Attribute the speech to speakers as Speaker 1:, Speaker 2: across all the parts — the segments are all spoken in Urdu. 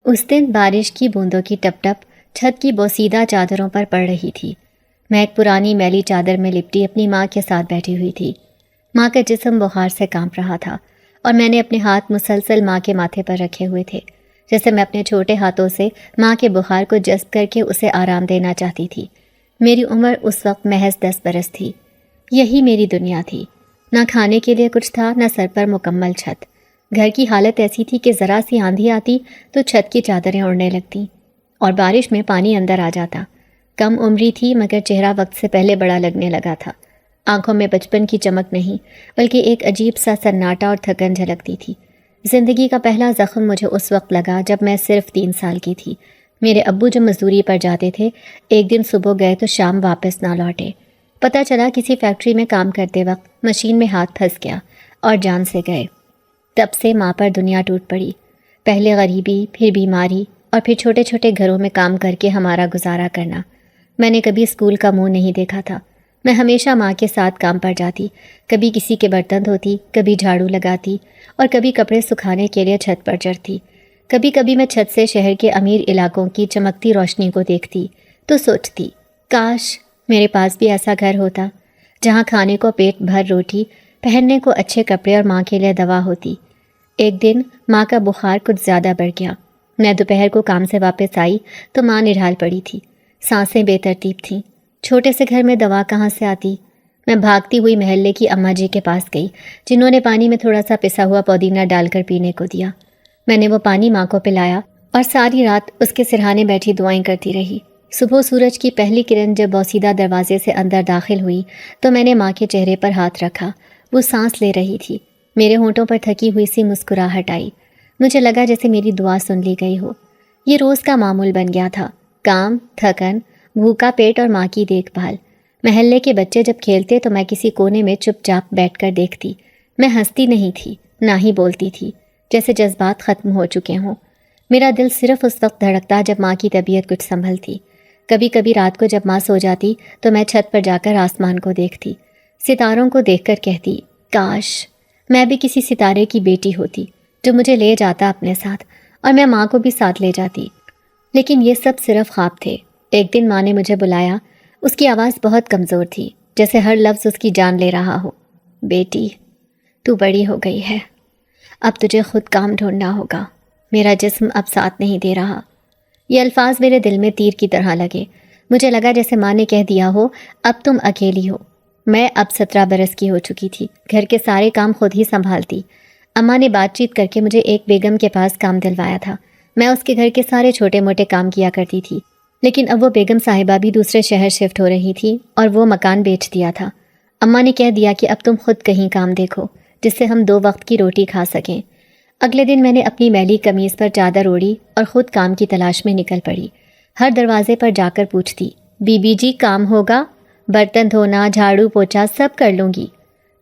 Speaker 1: اس دن بارش کی بوندوں کی ٹپ ٹپ چھت کی بوسیدہ چادروں پر پڑ رہی تھی۔ میں ایک پرانی میلی چادر میں لپٹی اپنی ماں کے ساتھ بیٹھی ہوئی تھی۔ ماں کا جسم بخار سے کانپ رہا تھا اور میں نے اپنے ہاتھ مسلسل ماں کے ماتھے پر رکھے ہوئے تھے، جیسے میں اپنے چھوٹے ہاتھوں سے ماں کے بخار کو جذب کر کے اسے آرام دینا چاہتی تھی۔ میری عمر اس وقت محض 10 برس تھی۔ یہی میری دنیا تھی۔ نہ کھانے کے لیے کچھ تھا، نہ سر پر مکمل چھت۔ گھر کی حالت ایسی تھی کہ ذرا سی آندھی آتی تو چھت کی چادریں اڑنے لگتیں اور بارش میں پانی اندر آ جاتا۔ کم عمری تھی مگر چہرہ وقت سے پہلے بڑا لگنے لگا تھا۔ آنکھوں میں بچپن کی چمک نہیں بلکہ ایک عجیب سا سناٹا اور تھکن جھلکتی تھی۔ زندگی کا پہلا زخم مجھے اس وقت لگا جب میں صرف 3 سال کی تھی۔ میرے ابو جب مزدوری پر جاتے تھے، ایک دن صبح گئے تو شام واپس نہ لوٹے۔ پتہ چلا کسی فیکٹری میں کام کرتے وقت مشین میں ہاتھ پھنس گیا اور جان سے گئے۔ تب سے ماں پر دنیا ٹوٹ پڑی۔ پہلے غریبی، پھر بیماری اور پھر چھوٹے چھوٹے گھروں میں کام کر کے ہمارا گزارا کرنا۔ میں نے کبھی اسکول کا منہ نہیں دیکھا تھا۔ میں ہمیشہ ماں کے ساتھ کام پر جاتی، کبھی کسی کے برتن دھوتی، کبھی جھاڑو لگاتی اور کبھی کپڑے سکھانے کے لیے چھت پر چڑھتی۔ کبھی کبھی میں چھت سے شہر کے امیر علاقوں کی چمکتی روشنی کو دیکھتی تو سوچتی، کاش میرے پاس بھی ایسا گھر ہوتا جہاں کھانے کو پیٹ بھر روٹی، پہننے کو اچھے کپڑے اور ماں کے لیے دوا ہوتی۔ ایک دن ماں کا بخار کچھ زیادہ بڑھ گیا۔ میں دوپہر کو کام سے واپس آئی تو ماں نڈھال پڑی تھی، سانسیں بے ترتیب تھیں۔ چھوٹے سے گھر میں دوا کہاں سے آتی؟ میں بھاگتی ہوئی محلے کی اماں جی کے پاس گئی، جنہوں نے پانی میں تھوڑا سا پسا ہوا پودینہ ڈال کر پینے کو دیا۔ میں نے وہ پانی ماں کو پلایا اور ساری رات اس کے سرہانے بیٹھی دعائیں کرتی رہی۔ صبح سورج کی پہلی کرن جب بوسیدہ دروازے سے اندر داخل ہوئی تو میں نے ماں کے چہرے پر ہاتھ رکھا۔ وہ سانس لے رہی تھی۔ میرے ہونٹوں پر تھکی ہوئی سی مسکراہٹ آئی۔ مجھے لگا جیسے میری دعا سن لی گئی ہو۔ یہ روز کا معمول بن گیا تھا، کام، تھکن، بھوکا پیٹ اور ماں کی دیکھ بھال۔ محلے کے بچے جب کھیلتے تو میں کسی کونے میں چپ چاپ بیٹھ کر دیکھتی۔ میں ہنستی نہیں تھی، نہ ہی بولتی تھی، جیسے جذبات ختم ہو چکے ہوں۔ میرا دل صرف اس وقت دھڑکتا جب ماں کی طبیعت کچھ سنبھلتی۔ کبھی کبھی رات کو جب ماں سو جاتی تو میں چھت پر جا کر آسمان کو دیکھتی، ستاروں کو دیکھ کر کہتی، کاش میں بھی کسی ستارے کی بیٹی ہوتی جو مجھے لے جاتا اپنے ساتھ اور میں ماں کو بھی ساتھ لے جاتی۔ لیکن یہ سب صرف خواب تھے۔ ایک دن ماں نے مجھے بلایا۔ اس کی آواز بہت کمزور تھی، جیسے ہر لفظ اس کی جان لے رہا ہو۔ بیٹی، تو بڑی ہو گئی ہے، اب تجھے خود کام ڈھونڈنا ہوگا، میرا جسم اب ساتھ نہیں دے رہا۔ یہ الفاظ میرے دل میں تیر کی طرح لگے۔ مجھے لگا جیسے ماں نے کہہ دیا ہو، اب تم اکیلی ہو۔ میں اب 17 برس کی ہو چکی تھی، گھر کے سارے کام خود ہی سنبھالتی۔ اماں نے بات چیت کر کے مجھے ایک بیگم کے پاس کام دلوایا تھا۔ میں اس کے گھر کے سارے چھوٹے موٹے کام کیا کرتی تھی، لیکن اب وہ بیگم صاحبہ بھی دوسرے شہر شفٹ ہو رہی تھی اور وہ مکان بیچ دیا تھا۔ اماں نے کہہ دیا کہ اب تم خود کہیں کام دیکھو جس سے ہم 2 وقت کی روٹی کھا سکیں۔ اگلے دن میں نے اپنی میلی قمیض پر چادر اوڑھی اور خود کام کی تلاش میں نکل پڑی۔ ہر دروازے پر جا کر پوچھتی، بی بی جی کام ہوگا؟ برتن دھونا، جھاڑو پوچھا سب کر لوں گی۔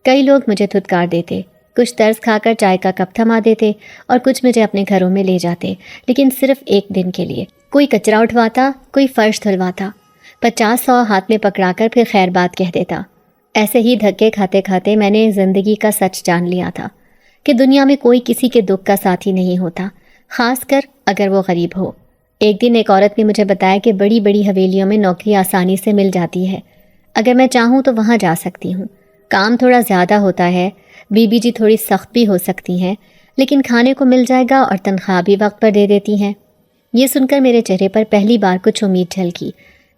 Speaker 1: کئی لوگ مجھے دھتکار دیتے، کچھ ترس کھا کر چائے کا کپ تھما دیتے اور کچھ مجھے اپنے گھروں میں لے جاتے، لیکن صرف ایک دن کے لیے۔ کوئی کچرا اٹھواتا، کوئی فرش دھلواتا، 50-100 ہاتھ میں پکڑا کر پھر خیر بات کہہ دیتا۔ ایسے ہی دھکے کھاتے کھاتے میں نے زندگی کا سچ جان لیا تھا کہ دنیا میں کوئی کسی کے دکھ کا ساتھی نہیں ہوتا، خاص کر اگر وہ غریب ہو۔ ایک دن ایک عورت نے مجھے بتایا کہ بڑی بڑی حویلیوں میں نوکری آسانی سے مل جاتی ہے، اگر میں چاہوں تو وہاں جا سکتی ہوں۔ کام تھوڑا زیادہ ہوتا ہے، بی بی جی تھوڑی سخت بھی ہو سکتی ہیں، لیکن کھانے کو مل جائے گا اور تنخواہ بھی وقت پر دے دیتی ہیں۔ یہ سن کر میرے چہرے پر پہلی بار کچھ امید جھلکی۔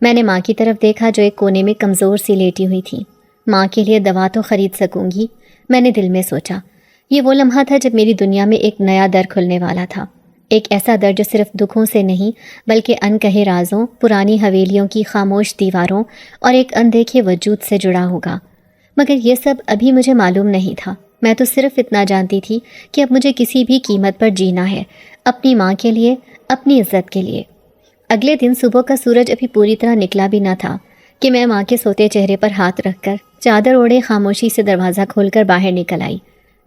Speaker 1: میں نے ماں کی طرف دیکھا جو ایک کونے میں کمزور سی لیٹی ہوئی تھی۔ ماں کے لیے دوا تو خرید سکوں گی، میں نے دل میں سوچا۔ یہ وہ لمحہ تھا جب میری دنیا میں ایک نیا در کھلنے والا تھا، ایک ایسا در جو صرف دکھوں سے نہیں بلکہ انکہے رازوں، پرانی حویلیوں کی خاموش دیواروں اور ایک اندیکھے وجود سے جڑا ہوگا۔ مگر یہ سب ابھی مجھے معلوم نہیں تھا۔ میں تو صرف اتنا جانتی تھی کہ اب مجھے کسی بھی قیمت پر جینا ہے، اپنی ماں کے لیے، اپنی عزت کے لیے۔ اگلے دن صبح کا سورج ابھی پوری طرح نکلا بھی نہ تھا کہ میں ماں کے سوتے چہرے پر ہاتھ رکھ کر چادر اوڑھے خاموشی سے دروازہ کھول کر باہر نکل آئی۔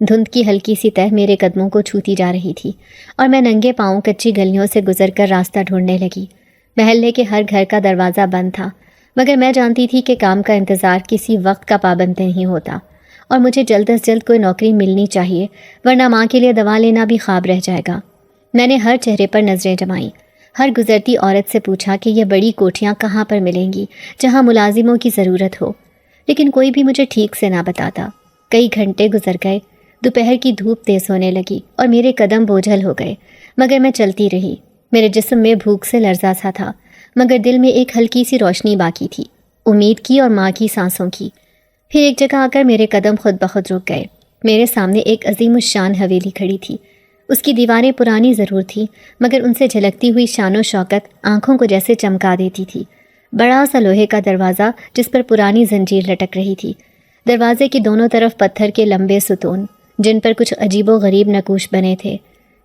Speaker 1: دھند کی ہلکی سی تہ میرے قدموں کو چھوتی جا رہی تھی اور میں ننگے پاؤں کچی گلیوں سے گزر کر راستہ ڈھونڈنے لگی۔ محلے کے ہر گھر کا دروازہ بند تھا، مگر میں جانتی تھی کہ کام کا انتظار کسی وقت کا پابند نہیں ہوتا اور مجھے جلد از جلد کوئی نوکری ملنی چاہیے، ورنہ ماں کے لیے دوا لینا بھی خواب رہ جائے گا۔ میں نے ہر چہرے پر نظریں جمائیں، ہر گزرتی عورت سے پوچھا کہ یہ بڑی کوٹھیاں کہاں پر ملیں گی جہاں ملازموں کی ضرورت ہو، لیکن کوئی بھی مجھے ٹھیک سے نہ بتاتا۔ کئی گھنٹے گزر گئے، دوپہر کی دھوپ تیز ہونے لگی اور میرے قدم بوجھل ہو گئے، مگر میں چلتی رہی۔ میرے جسم میں بھوک سے لرزا سا تھا، مگر دل میں ایک ہلکی سی روشنی باقی تھی، امید کی اور ماں کی سانسوں کی۔ پھر ایک جگہ آ کر میرے قدم خود بخود رک گئے۔ میرے سامنے ایک عظیم الشان حویلی کھڑی تھی۔ اس کی دیواریں پرانی ضرور تھیں، مگر ان سے جھلکتی ہوئی شان و شوکت آنکھوں کو جیسے چمکا دیتی تھی۔ بڑا سا لوہے کا دروازہ جس پر پرانی زنجیر لٹک رہی تھی، دروازے کی دونوں طرف پتھر کے لمبے ستون جن پر کچھ عجیب و غریب نقوش بنے تھے۔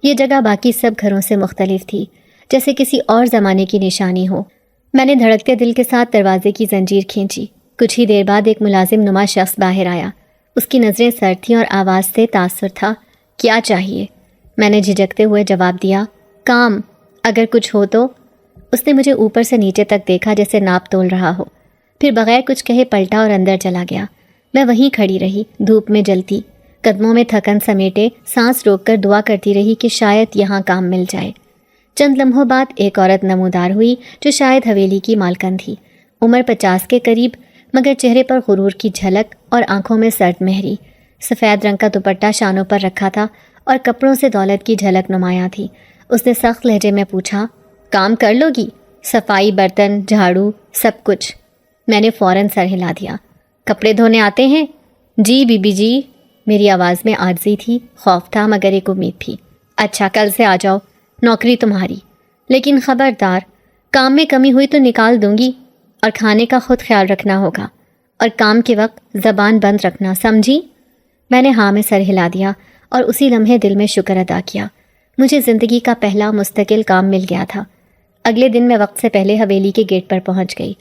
Speaker 1: یہ جگہ باقی سب گھروں سے مختلف تھی، جیسے کسی اور زمانے کی نشانی ہو۔ میں نے دھڑکتے دل کے ساتھ دروازے کی زنجیر کھینچی۔ کچھ ہی دیر بعد ایک ملازم نما شخص باہر آیا۔ اس کی نظریں سرد تھیں اور آواز سے تاثر تھا۔ کیا چاہیے؟ میں نے جھجکتے ہوئے جواب دیا، کام، اگر کچھ ہو تو۔ اس نے مجھے اوپر سے نیچے تک دیکھا جیسے ناپ تول رہا ہو، پھر بغیر کچھ کہے پلٹا اور اندر چلا گیا۔ میں وہیں کھڑی رہی، دھوپ میں جلتی، قدموں میں تھکن سمیٹے، سانس روک کر دعا کرتی رہی کہ شاید یہاں کام مل جائے۔ چند لمحوں بعد ایک عورت نمودار ہوئی جو شاید حویلی کی مالکن تھی، عمر 50 کے قریب، مگر چہرے پر غرور کی جھلک اور آنکھوں میں سرد مہری۔ سفید رنگ کا دوپٹہ شانوں پر رکھا تھا اور کپڑوں سے دولت کی جھلک نمایاں تھی۔ اس نے سخت لہجے میں پوچھا، کام کر لو گی؟ صفائی، برتن، جھاڑو، سب کچھ۔ میں نے فوراً سر ہلا دیا۔ کپڑے دھونے آتے ہیں؟ جی بی بی جی۔ میری آواز میں عاجزی تھی، خوف تھا مگر ایک امید بھی۔ اچھا، کل سے آ جاؤ، نوکری تمہاری، لیکن خبردار، کام میں کمی ہوئی تو نکال دوں گی، اور کھانے کا خود خیال رکھنا ہوگا، اور کام کے وقت زبان بند رکھنا، سمجھی؟ میں نے ہاں میں سر ہلا دیا اور اسی لمحے دل میں شکر ادا کیا۔ مجھے زندگی کا پہلا مستقل کام مل گیا تھا۔ اگلے دن میں وقت سے پہلے حویلی کے گیٹ پر پہنچ گئی۔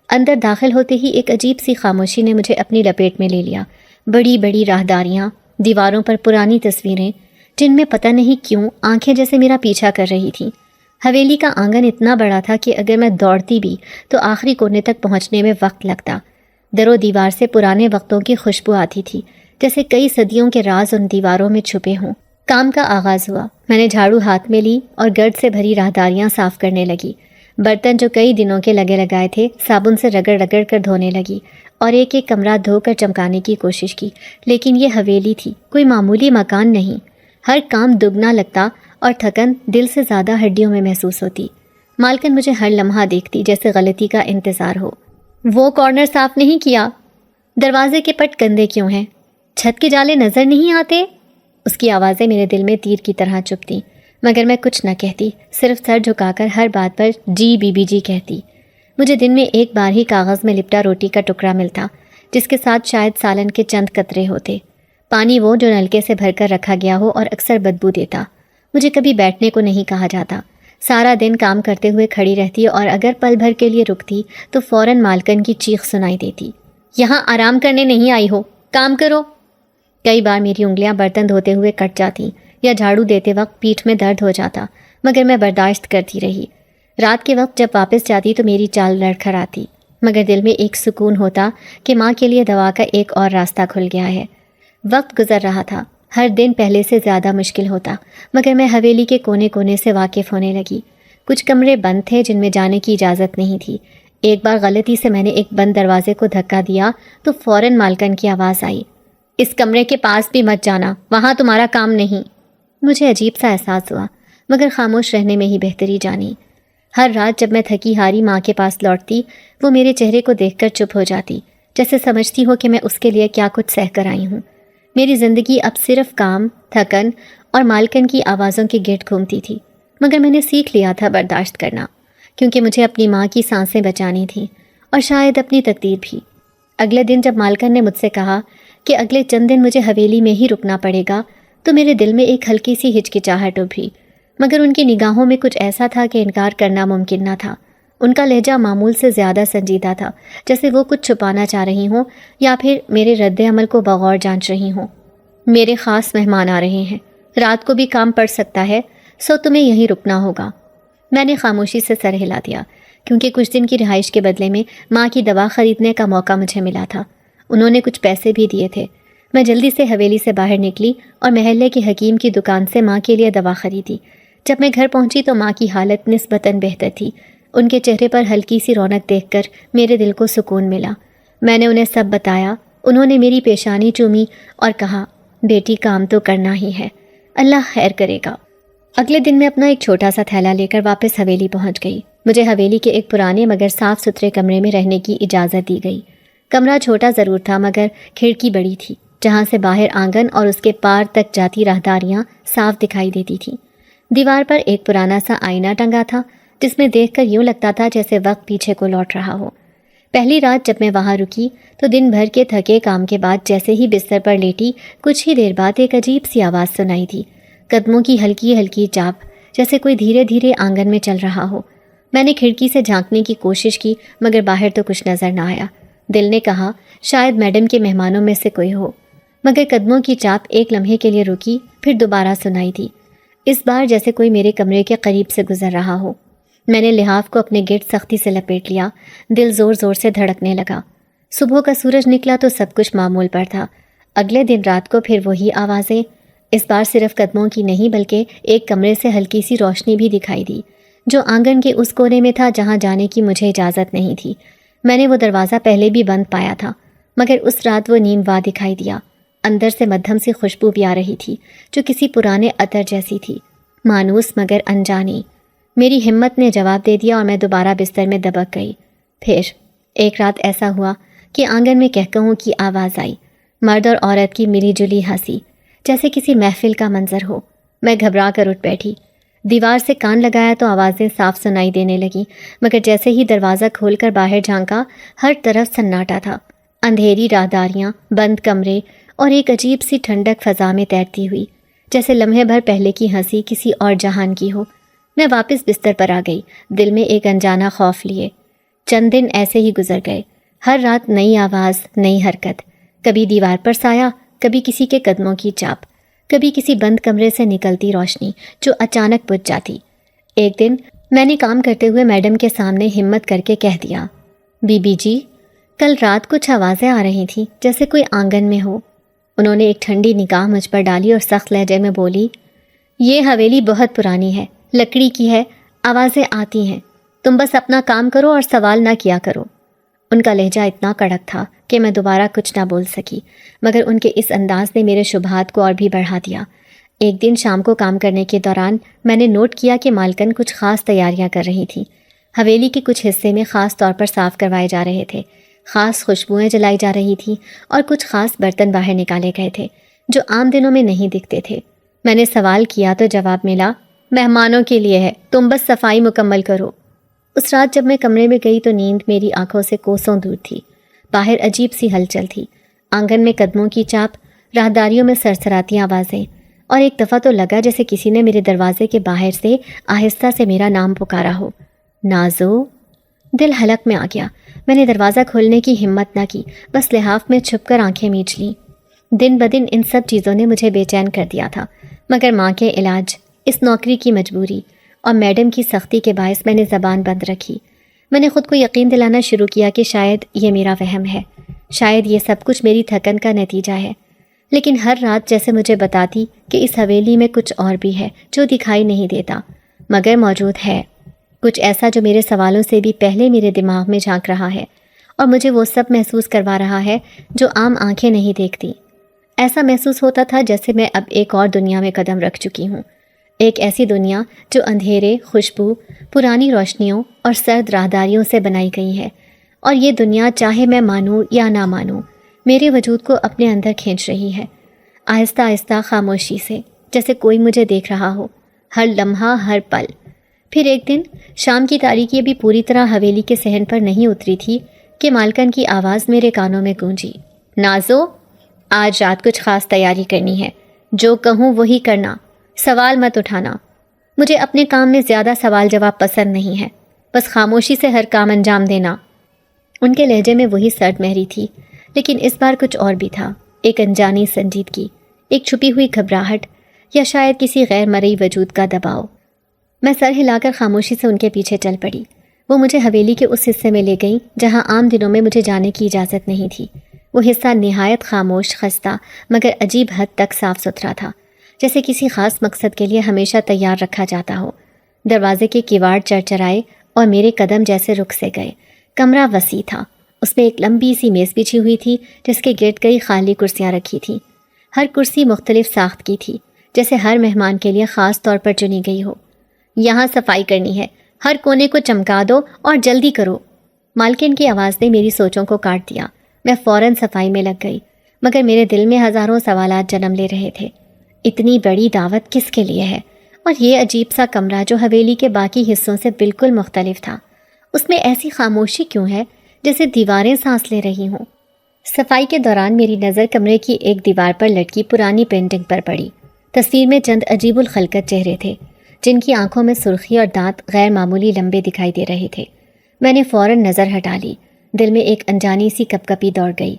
Speaker 1: اندر داخل ہوتے ہی ایک عجیب سی خاموشی نے مجھے اپنی لپیٹ میں لے لیا۔ بڑی بڑی راہداریاں، دیواروں پر پرانی تصویریں جن میں پتہ نہیں کیوں آنکھیں جیسے میرا پیچھا کر رہی تھیں۔ حویلی کا آنگن اتنا بڑا تھا کہ اگر میں دوڑتی بھی تو آخری کونے تک پہنچنے میں وقت لگتا۔ در و دیوار سے پرانے وقتوں کی خوشبو آتی تھی، جیسے کئی صدیوں کے راز ان دیواروں میں چھپے ہوں۔ کام کا آغاز ہوا۔ میں نے جھاڑو ہاتھ میں لی اور گرد سے بھری راہداریاں صاف کرنے لگی۔ برتن جو کئی دنوں کے لگے لگائے تھے صابن سے رگڑ رگڑ کر دھونے لگی اور ایک ایک کمرہ دھو کر چمکانے کی کوشش کی، لیکن یہ حویلی تھی، کوئی معمولی مکان نہیں۔ ہر کام دگنا لگتا اور تھکن دل سے زیادہ ہڈیوں میں محسوس ہوتی۔ مالکن مجھے ہر لمحہ دیکھتی جیسے غلطی کا انتظار ہو۔ وہ کارنر صاف نہیں کیا؟ دروازے کے پٹ گندے کیوں ہیں؟ چھت کے جالے نظر نہیں آتے؟ اس کی آوازیں میرے دل میں تیر کی طرح چبھتیں، مگر میں کچھ نہ کہتی، صرف سر جھکا کر ہر بات پر جی بی بی جی کہتی۔ مجھے دن میں ایک بار ہی کاغذ میں لپٹا روٹی کا ٹکڑا ملتا، جس کے ساتھ شاید سالن کے چند قطرے ہوتے، پانی وہ جو نلکے سے بھر کر رکھا گیا ہو اور اکثر بدبو دیتا۔ مجھے کبھی بیٹھنے کو نہیں کہا جاتا، سارا دن کام کرتے ہوئے کھڑی رہتی اور اگر پل بھر کے لیے رکتی تو فوراً مالکن کی چیخ سنائی دیتی، یہاں آرام کرنے نہیں آئی ہو، کام کرو۔ کئی بار میری انگلیاں برتن دھوتے ہوئے کٹ جاتی یا جھاڑو دیتے وقت پیٹھ میں درد ہو جاتا، مگر میں برداشت کرتی رہی۔ رات کے وقت جب واپس جاتی تو میری چال لڑکھڑاتی، مگر دل میں ایک سکون ہوتا کہ ماں کے لیے دوا کا ایک اور راستہ کھل گیا ہے۔ وقت گزر رہا تھا، ہر دن پہلے سے زیادہ مشکل ہوتا، مگر میں حویلی کے کونے کونے سے واقف ہونے لگی۔ کچھ کمرے بند تھے جن میں جانے کی اجازت نہیں تھی۔ ایک بار غلطی سے میں نے ایک بند دروازے کو دھکا دیا تو فوراً مالکن کی آواز آئی، اس کمرے کے پاس بھی مت جانا، وہاں تمہارا کام نہیں۔ مجھے عجیب سا احساس ہوا، مگر خاموش رہنے میں ہی بہتری جانی۔ ہر رات جب میں تھکی ہاری ماں کے پاس لوٹتی، وہ میرے چہرے کو دیکھ کر چپ ہو جاتی، جیسے سمجھتی ہو کہ میں اس کے لیے کیا کچھ سہ کر آئی ہوں۔ میری زندگی اب صرف کام، تھکن اور مالکن کی آوازوں کے گرد گھومتی تھی، مگر میں نے سیکھ لیا تھا برداشت کرنا، کیونکہ مجھے اپنی ماں کی سانسیں بچانی تھیں اور شاید اپنی تقدیر بھی۔ اگلے دن جب مالکن نے مجھ سے کہا کہ اگلے چند دن مجھے حویلی میں ہی رکنا پڑے گا تو میرے دل میں ایک ہلکی سی ہچکچاہٹ ابھری، مگر ان کی نگاہوں میں کچھ ایسا تھا کہ انکار کرنا ممکن نہ تھا۔ ان کا لہجہ معمول سے زیادہ سنجیدہ تھا، جیسے وہ کچھ چھپانا چاہ رہی ہوں یا پھر میرے رد عمل کو بغور جانچ رہی ہوں۔ میرے خاص مہمان آ رہے ہیں، رات کو بھی کام پڑ سکتا ہے، سو تمہیں یہیں رکنا ہوگا۔ میں نے خاموشی سے سر ہلا دیا، کیونکہ کچھ دن کی رہائش کے بدلے میں ماں کی دوا خریدنے کا موقع مجھے ملا تھا۔ انہوں نے کچھ پیسے بھی دیے تھے۔ میں جلدی سے حویلی سے باہر نکلی اور محلے کے حکیم کی دکان سے ماں کے لیے دوا خریدی۔ جب میں گھر پہنچی تو ماں کی حالت نسبتاً بہتر تھی۔ ان کے چہرے پر ہلکی سی رونق دیکھ کر میرے دل کو سکون ملا۔ میں نے انہیں سب بتایا۔ انہوں نے میری پیشانی چومی اور کہا، بیٹی کام تو کرنا ہی ہے، اللہ خیر کرے گا۔ اگلے دن میں اپنا ایک چھوٹا سا تھیلا لے کر واپس حویلی پہنچ گئی۔ مجھے حویلی کے ایک پرانے مگر صاف ستھرے کمرے میں رہنے کی اجازت دی گئی۔ کمرہ چھوٹا ضرور تھا مگر کھڑکی بڑی تھی، جہاں سے باہر آنگن اور اس کے پار تک جاتی راہداریاں صاف دکھائی دیتی تھیں۔ دیوار پر ایک پرانا سا آئینہ ٹنگا تھا، جس میں دیکھ کر یوں لگتا تھا جیسے وقت پیچھے کو لوٹ رہا ہو۔ پہلی رات جب میں وہاں رکی تو دن بھر کے تھکے کام کے بعد جیسے ہی بستر پر لیٹی، کچھ ہی دیر بعد ایک عجیب سی آواز سنائی دی، قدموں کی ہلکی ہلکی چاپ، جیسے کوئی دھیرے دھیرے آنگن میں چل رہا ہو۔ میں نے کھڑکی سے جھانکنے کی کوشش کی مگر باہر تو کچھ نظر نہ آیا۔ دل نے کہا شاید میڈم کے مہمانوں میں سے کوئی ہو، مگر قدموں کی چاپ ایک لمحے کے لیے رکی، پھر دوبارہ سنائی دی، اس بار جیسے کوئی میرے کمرے کے قریب سے گزر رہا ہو۔ میں نے لحاف کو اپنے گرد سختی سے لپیٹ لیا، دل زور زور سے دھڑکنے لگا۔ صبح کا سورج نکلا تو سب کچھ معمول پر تھا۔ اگلے دن رات کو پھر وہی آوازیں، اس بار صرف قدموں کی نہیں بلکہ ایک کمرے سے ہلکی سی روشنی بھی دکھائی دی، جو آنگن کے اس کونے میں تھا جہاں جانے کی مجھے اجازت نہیں تھی۔ میں نے وہ دروازہ پہلے بھی بند پایا تھا مگر اس رات وہ نیم وا دکھائی دیا۔ اندر سے مدھم سی خوشبو بھی آ رہی تھی جو کسی پرانے عطر جیسی تھی، مانوس مگر انجانی۔ میری ہمت نے جواب دے دیا اور میں دوبارہ بستر میں دبک گئی۔ پھر ایک رات ایسا ہوا کہ آنگن میں کہکہوں کی آواز آئی، مرد اور عورت کی ملی جلی ہنسی، جیسے کسی محفل کا منظر ہو۔ میں گھبرا کر اٹھ بیٹھی، دیوار سے کان لگایا تو آوازیں صاف سنائی دینے لگیں، مگر جیسے ہی دروازہ کھول کر باہر جھانکا، ہر طرف سناٹا تھا، اندھیری راہداریاں، بند کمرے اور ایک عجیب سی ٹھنڈک فضا میں تیرتی ہوئی، جیسے لمحے بھر پہلے کی ہنسی کسی اور جہان کی ہو۔ میں واپس بستر پر آ گئی، دل میں ایک انجانا خوف لیے۔ چند دن ایسے ہی گزر گئے، ہر رات نئی آواز، نئی حرکت، کبھی دیوار پر سایہ، کبھی کسی کے قدموں کی چاپ، کبھی کسی بند کمرے سے نکلتی روشنی جو اچانک بجھ جاتی۔ ایک دن میں نے کام کرتے ہوئے میڈم کے سامنے ہمت کر کے کہہ دیا، بی بی جی، کل رات کچھ آوازیں آ رہی تھیں جیسے کوئی آنگن میں ہو۔ انہوں نے ایک ٹھنڈی نگاہ مجھ پر ڈالی اور سخت لہجے میں بولی، یہ حویلی بہت پرانی ہے، لکڑی کی ہے، آوازیں آتی ہیں، تم بس اپنا کام کرو اور سوال نہ کیا کرو۔ ان کا لہجہ اتنا کڑک تھا کہ میں دوبارہ کچھ نہ بول سکی، مگر ان کے اس انداز نے میرے شبہات کو اور بھی بڑھا دیا۔ ایک دن شام کو کام کرنے کے دوران میں نے نوٹ کیا کہ مالکن کچھ خاص تیاریاں کر رہی تھیں۔ حویلی کے کچھ حصے میں خاص طور پر صاف کروائے جا رہے تھے، خاص خوشبوئیں جلائی جا رہی تھیں اور کچھ خاص برتن باہر نکالے گئے تھے جو عام دنوں میں نہیں دکھتے تھے۔ میں نے سوال کیا تو جواب ملا، مہمانوں کے لیے ہے، تم بس صفائی مکمل کرو۔ اس رات جب میں کمرے میں گئی تو نیند میری آنکھوں سے کوسوں دور تھی۔ باہر عجیب سی ہلچل تھی، آنگن میں قدموں کی چاپ، راہداریوں میں سرسراتی آوازیں، اور ایک دفعہ تو لگا جیسے کسی نے میرے دروازے کے باہر سے آہستہ سے میرا نام پکارا ہو، نازو۔ دل حلق میں آ گیا۔ میں نے دروازہ کھولنے کی ہمت نہ کی، بس لحاف میں چھپ کر آنکھیں میچ لیں۔ دن بدن ان سب چیزوں نے مجھے بے چین کر دیا تھا، مگر ماں کے علاج، اس نوکری کی مجبوری اور میڈم کی سختی کے باعث میں نے زبان بند رکھی۔ میں نے خود کو یقین دلانا شروع کیا کہ شاید یہ میرا وہم ہے، شاید یہ سب کچھ میری تھکن کا نتیجہ ہے، لیکن ہر رات جیسے مجھے بتاتی کہ اس حویلی میں کچھ اور بھی ہے جو دکھائی نہیں دیتا مگر موجود ہے، کچھ ایسا جو میرے سوالوں سے بھی پہلے میرے دماغ میں جھانک رہا ہے اور مجھے وہ سب محسوس کروا رہا ہے جو عام آنکھیں نہیں دیکھتی۔ ایسا محسوس ہوتا تھا جیسے میں اب ایک اور دنیا میں قدم رکھ چکی ہوں، ایک ایسی دنیا جو اندھیرے، خوشبو، پرانی روشنیوں اور سرد راہداریوں سے بنائی گئی ہے، اور یہ دنیا چاہے میں مانوں یا نہ مانوں میرے وجود کو اپنے اندر کھینچ رہی ہے، آہستہ آہستہ، خاموشی سے، جیسے کوئی مجھے دیکھ رہا ہو، ہر لمحہ، ہر پل۔ پھر ایک دن شام کی تاریکی ابھی پوری طرح حویلی کے صحن پر نہیں اتری تھی کہ مالکن کی آواز میرے کانوں میں گونجی، نازو، آج رات کچھ خاص تیاری کرنی ہے، جو کہوں وہی کرنا، سوال مت اٹھانا۔ مجھے اپنے کام میں زیادہ سوال جواب پسند نہیں ہے، بس خاموشی سے ہر کام انجام دینا۔ ان کے لہجے میں وہی سرد مہری تھی، لیکن اس بار کچھ اور بھی تھا، ایک انجانی سنجیدگی، ایک چھپی ہوئی گھبراہٹ، یا شاید کسی غیر مرئی وجود کا دباؤ۔ میں سر ہلا کر خاموشی سے ان کے پیچھے چل پڑی۔ وہ مجھے حویلی کے اس حصے میں لے گئیں جہاں عام دنوں میں مجھے جانے کی اجازت نہیں تھی۔ وہ حصہ نہایت خاموش، خستہ، مگر عجیب حد تک صاف ستھرا تھا، جیسے کسی خاص مقصد کے لیے ہمیشہ تیار رکھا جاتا ہو۔ دروازے کے کیواڑ چرچرائے اور میرے قدم جیسے رک سے گئے۔ کمرہ وسیع تھا، اس میں ایک لمبی سی میز بچھی ہوئی تھی جس کے گرد کئی خالی کرسیاں رکھی تھیں۔ ہر کرسی مختلف ساخت کی تھی، جیسے ہر مہمان کے لیے خاص طور پر چنی گئی ہو۔ یہاں صفائی کرنی ہے، ہر کونے کو چمکا دو اور جلدی کرو۔ مالکن کی آواز نے میری سوچوں کو کاٹ دیا۔ میں فوراً صفائی میں لگ گئی، مگر میرے دل میں ہزاروں سوالات جنم لے رہے تھے۔ اتنی بڑی دعوت کس کے لیے ہے؟ اور یہ عجیب سا کمرہ جو حویلی کے باقی حصوں سے بالکل مختلف تھا، اس میں ایسی خاموشی کیوں ہے جیسے دیواریں سانس لے رہی ہوں؟ صفائی کے دوران میری نظر کمرے کی ایک دیوار پر لٹکی پرانی پینٹنگ پر پڑی۔ تصویر میں چند عجیب الخلقت چہرے تھے، جن کی آنکھوں میں سرخی اور دانت غیر معمولی لمبے دکھائی دے رہے تھے۔ میں نے فوراً نظر ہٹا لی، دل میں ایک انجانی سی کپ کپی دوڑ گئی۔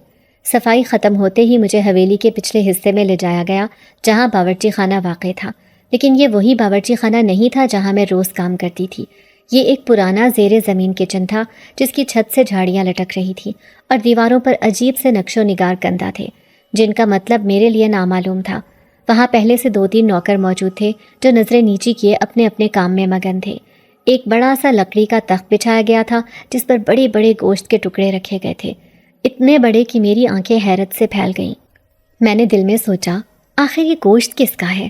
Speaker 1: صفائی ختم ہوتے ہی مجھے حویلی کے پچھلے حصے میں لے جایا گیا جہاں باورچی خانہ واقع تھا، لیکن یہ وہی باورچی خانہ نہیں تھا جہاں میں روز کام کرتی تھی۔ یہ ایک پرانا زیر زمین کچن تھا جس کی چھت سے جھاڑیاں لٹک رہی تھیں اور دیواروں پر عجیب سے نقش و نگار کندہ تھے جن کا مطلب میرے لیے نامعلوم تھا۔ وہاں پہلے سے 2-3 نوکر موجود تھے جو نظریں نیچی کیے اپنے اپنے کام میں مگن تھے۔ ایک بڑا سا لکڑی کا تخت بچھایا گیا تھا جس پر بڑے بڑے گوشت کے ٹکڑے رکھے گئے تھے، اتنے بڑے کہ میری آنکھیں حیرت سے پھیل گئیں۔ میں نے دل میں سوچا، آخر یہ گوشت کس کا ہے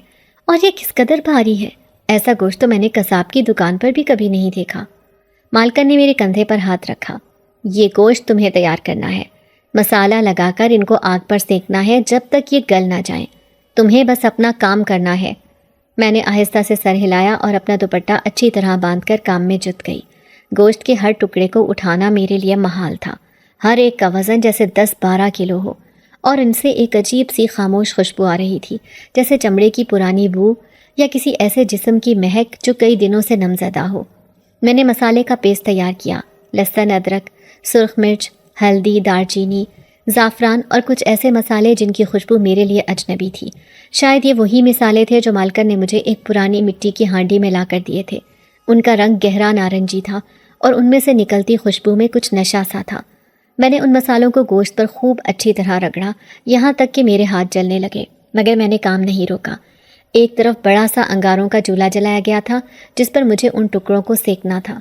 Speaker 1: اور یہ کس قدر بھاری ہے؟ ایسا گوشت تو میں نے قصاب کی دکان پر بھی کبھی نہیں دیکھا۔ مالکن نے میرے کندھے پر ہاتھ رکھا۔ یہ گوشت تمہیں تیار کرنا ہے، مسالہ لگا کر ان کو آگ پر سینکنا ہے جب تک یہ گل نہ جائیں۔ تمہیں بس اپنا کام کرنا ہے۔ میں نے آہستہ سے سر ہلایا اور اپنا دوپٹہ اچھی طرح باندھ کر کام میں جت گئی۔ گوشت کے ہر ٹکڑے کو اٹھانا میرے لیے محال تھا، ہر ایک کا وزن جیسے 10-12 کلو ہو، اور ان سے ایک عجیب سی خاموش خوشبو آ رہی تھی، جیسے چمڑے کی پرانی بو یا کسی ایسے جسم کی مہک جو کئی دنوں سے نمزدہ ہو۔ میں نے مسالے کا پیسٹ تیار کیا، لہسن، ادرک، سرخ مرچ، ہلدی، دار چینی، زعفران اور کچھ ایسے مسالے جن کی خوشبو میرے لیے اجنبی تھی۔ شاید یہ وہی مسالے تھے جو مالکن نے مجھے ایک پرانی مٹی کی ہانڈی میں لا کر دیے تھے۔ ان کا رنگ گہرا نارنجی تھا اور ان میں سے نکلتی خوشبو میں کچھ نشہ سا تھا۔ میں نے ان مسالوں کو گوشت پر خوب اچھی طرح رگڑا، یہاں تک کہ میرے ہاتھ جلنے لگے، مگر میں نے کام نہیں روکا۔ ایک طرف بڑا سا انگاروں کا چولہا جلایا گیا تھا جس پر مجھے ان ٹکڑوں کو سینکنا تھا۔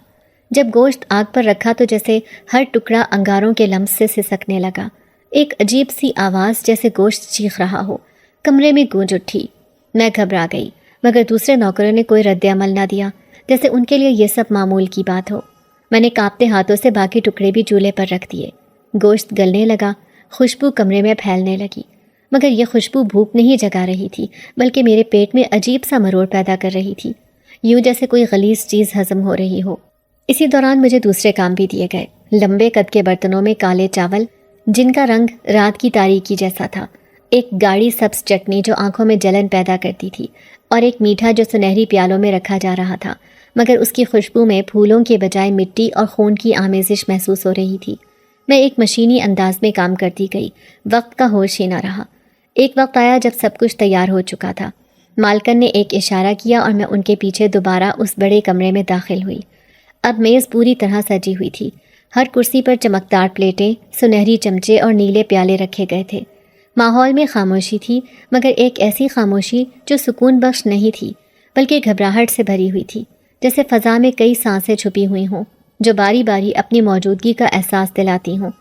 Speaker 1: جب گوشت آگ پر رکھا تو جیسے ہر ٹکڑا انگاروں کے لمس سے سسکنے لگا۔ ایک عجیب سی آواز جیسے گوشت چیخ رہا ہو کمرے میں گونج اٹھی۔ میں گھبرا گئی، مگر دوسرے نوکروں نے کوئی رد عمل نہ دیا، جیسے ان کے لیے یہ سب معمول کی بات ہو۔ میں نے کانپتے ہاتھوں سے باقی ٹکڑے بھی چولہے پر رکھ دیے۔ گوشت گلنے لگا، خوشبو کمرے میں پھیلنے لگی، مگر یہ خوشبو بھوک نہیں جگا رہی تھی بلکہ میرے پیٹ میں عجیب سا مروڑ پیدا کر رہی تھی، یوں جیسے کوئی غلیظ چیز ہضم ہو رہی ہو۔ اسی دوران مجھے دوسرے کام بھی دیے گئے۔ لمبے قد کے برتنوں میں کالے چاول جن کا رنگ رات کی تاریکی جیسا تھا، ایک گاڑی سبز چٹنی جو آنکھوں میں جلن پیدا کرتی تھی، اور ایک میٹھا جو سنہری پیالوں میں رکھا جا رہا تھا، مگر اس کی خوشبو میں پھولوں کے بجائے مٹی اور خون کی آمیزش محسوس ہو رہی تھی۔ میں ایک مشینی انداز میں کام کرتی گئی، وقت کا ہوش ہی نہ رہا۔ ایک وقت آیا جب سب کچھ تیار ہو چکا تھا۔ مالکن نے ایک اشارہ کیا اور میں ان کے پیچھے دوبارہ اس بڑے کمرے میں داخل ہوئی۔ اب میز پوری طرح سجی ہوئی تھی، ہر کرسی پر چمکدار پلیٹیں، سنہری چمچے اور نیلے پیالے رکھے گئے تھے۔ ماحول میں خاموشی تھی، مگر ایک ایسی خاموشی جو سکون بخش نہیں تھی بلکہ گھبراہٹ سے بھری ہوئی تھی، جیسے فضا میں کئی سانسیں چھپی ہوئی ہوں جو باری باری اپنی موجودگی کا احساس دلاتی ہوں۔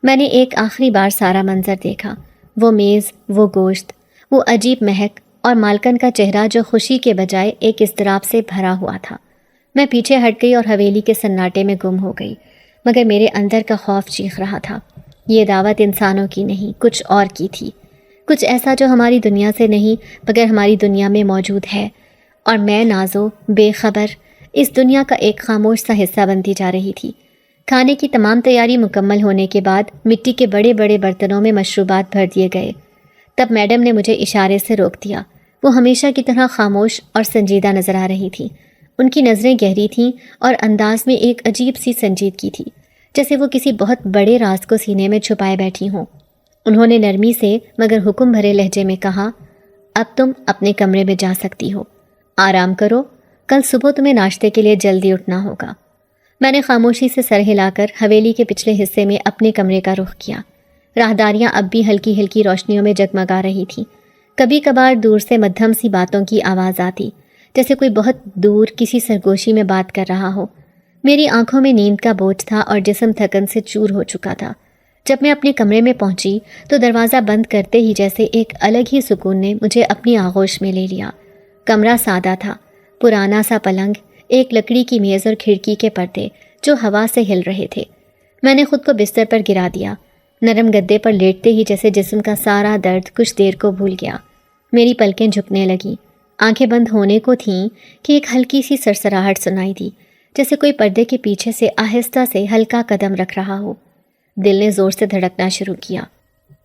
Speaker 1: میں نے ایک آخری بار سارا منظر دیکھا، وہ میز، وہ گوشت، وہ عجیب مہک اور مالکن کا چہرہ جو خوشی کے بجائے ایک اضطراب سے بھرا ہوا تھا۔ میں پیچھے ہٹ گئی اور حویلی کے سناٹے میں گم ہو گئی، مگر میرے اندر کا خوف چیخ رہا تھا۔ یہ دعوت انسانوں کی نہیں، کچھ اور کی تھی، کچھ ایسا جو ہماری دنیا سے نہیں مگر ہماری دنیا میں موجود ہے، اور میں نازو بے خبر اس دنیا کا ایک خاموش سا حصہ بنتی جا رہی تھی۔ کھانے کی تمام تیاری مکمل ہونے کے بعد مٹی کے بڑے بڑے برتنوں میں مشروبات بھر دیے گئے۔ تب میڈم نے مجھے اشارے سے روک دیا۔ وہ ہمیشہ کی طرح خاموش اور سنجیدہ نظر آ رہی تھیں۔ ان کی نظریں گہری تھیں اور انداز میں ایک عجیب سی سنجیدگی تھی، جیسے وہ کسی بہت بڑے راز کو سینے میں چھپائے بیٹھی ہوں۔ انہوں نے نرمی سے مگر حکم بھرے لہجے میں کہا، اب تم اپنے کمرے میں جا سکتی ہو، آرام کرو، کل صبح تمہیں ناشتے کے لیے جلدی اٹھنا ہوگا۔ میں نے خاموشی سے سر ہلا کر حویلی کے پچھلے حصے میں اپنے کمرے کا رخ کیا۔ راہداریاں اب بھی ہلکی ہلکی روشنیوں میں جگمگا رہی تھیں۔ کبھی کبھار دور سے مدھم سی باتوں کی آواز آتی، جیسے کوئی بہت دور کسی سرگوشی میں بات کر رہا ہو۔ میری آنکھوں میں نیند کا بوجھ تھا اور جسم تھکن سے چور ہو چکا تھا۔ جب میں اپنے کمرے میں پہنچی تو دروازہ بند کرتے ہی جیسے ایک الگ ہی سکون نے مجھے اپنی آغوش میں لے لیا۔ کمرہ سادہ تھا، پرانا سا پلنگ، ایک لکڑی کی میز اور کھڑکی کے پردے جو ہوا سے ہل رہے تھے۔ میں نے خود کو بستر پر گرا دیا، نرم گدے پر لیٹتے ہی جیسے جسم کا سارا درد کچھ دیر کو بھول گیا۔ میری پلکیں جھکنے لگیں، آنکھیں بند ہونے کو تھیں کہ ایک ہلکی سی سرسراہٹ سنائی دی، جیسے کوئی پردے کے پیچھے سے آہستہ سے ہلکا قدم رکھ رہا ہو۔ دل نے زور سے دھڑکنا شروع کیا۔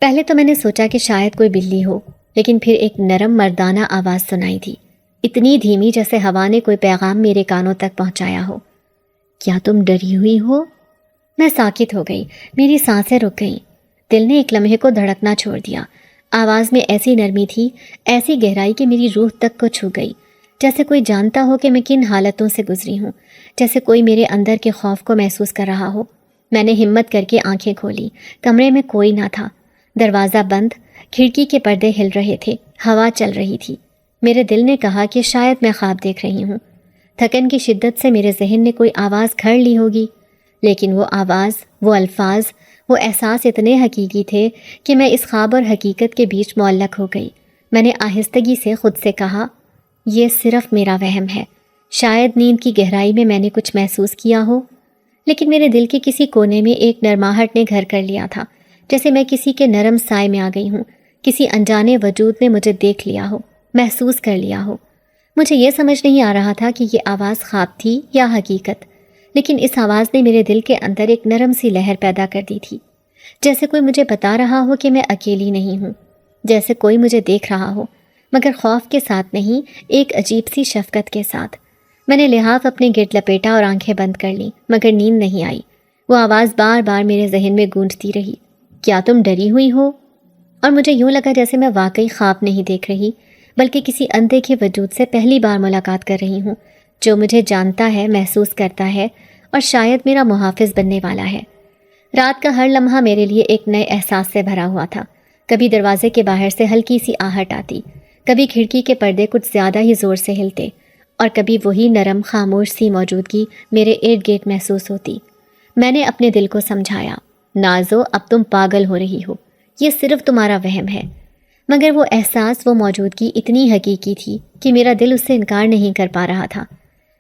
Speaker 1: پہلے تو میں نے سوچا کہ شاید کوئی بلی ہو، لیکن پھر ایک نرم مردانہ آواز سنائی دی، اتنی دھیمی جیسے ہوا نے کوئی پیغام میرے کانوں تک پہنچایا ہو۔ کیا تم ڈری ہوئی ہو؟ میں ساکت ہو گئی، میری سانسیں رک گئیں۔ دل نے ایک لمحے کو دھڑکنا چھوڑ دیا۔ آواز میں ایسی نرمی تھی، ایسی گہرائی کہ میری روح تک کو چھو گئی، جیسے کوئی جانتا ہو کہ میں کن حالتوں سے گزری ہوں، جیسے کوئی میرے اندر کے خوف کو محسوس کر رہا ہو۔ میں نے ہمت کر کے آنکھیں کھولی، کمرے میں کوئی نہ تھا، دروازہ بند، کھڑکی کے پردے ہل رہے تھے، ہوا چل رہی تھی۔ میرے دل نے کہا کہ شاید میں خواب دیکھ رہی ہوں۔ تھکن کی شدت سے میرے ذہن نے کوئی آواز کھڑ لی ہوگی، لیکن وہ آواز، وہ الفاظ، وہ احساس اتنے حقیقی تھے کہ میں اس خواب اور حقیقت کے بیچ معلق ہو گئی۔ میں نے آہستگی سے خود سے کہا، یہ صرف میرا وہم ہے، شاید نیند کی گہرائی میں نے کچھ محسوس کیا ہو۔ لیکن میرے دل کے کسی کونے میں ایک نرماہٹ نے گھر کر لیا تھا، جیسے میں کسی کے نرم سائے میں آ گئی ہوں، کسی انجانے وجود نے مجھے دیکھ لیا ہو، محسوس کر لیا ہو۔ مجھے یہ سمجھ نہیں آ رہا تھا کہ یہ آواز خواب تھی یا حقیقت، لیکن اس آواز نے میرے دل کے اندر ایک نرم سی لہر پیدا کر دی تھی، جیسے کوئی مجھے بتا رہا ہو کہ میں اکیلی نہیں ہوں، جیسے کوئی مجھے دیکھ رہا ہو، مگر خوف کے ساتھ نہیں، ایک عجیب سی شفقت کے ساتھ۔ میں نے لحاف اپنے گرد لپیٹا اور آنکھیں بند کر لیں، مگر نیند نہیں آئی۔ وہ آواز بار بار میرے ذہن میں گونجتی رہی، کیا تم ڈری ہوئی ہو؟ اور مجھے یوں لگا جیسے میں واقعی خواب نہیں دیکھ رہی، بلکہ کسی اندیکھے وجود سے پہلی بار ملاقات کر رہی ہوں، جو مجھے جانتا ہے، محسوس کرتا ہے اور شاید میرا محافظ بننے والا ہے۔ رات کا ہر لمحہ میرے لیے ایک نئے احساس سے بھرا ہوا تھا۔ کبھی دروازے کے باہر سے ہلکی سی آہٹ آتی، کبھی کھڑکی کے پردے کچھ زیادہ ہی زور سے ہلتے، اور کبھی وہی نرم خاموش سی موجودگی میرے ارد گرد محسوس ہوتی۔ میں نے اپنے دل کو سمجھایا، نازو اب تم پاگل ہو رہی ہو، یہ صرف تمہارا وہم ہے۔ مگر وہ احساس، وہ موجودگی اتنی حقیقی تھی کہ میرا دل اس سے انکار نہیں کر پا رہا تھا۔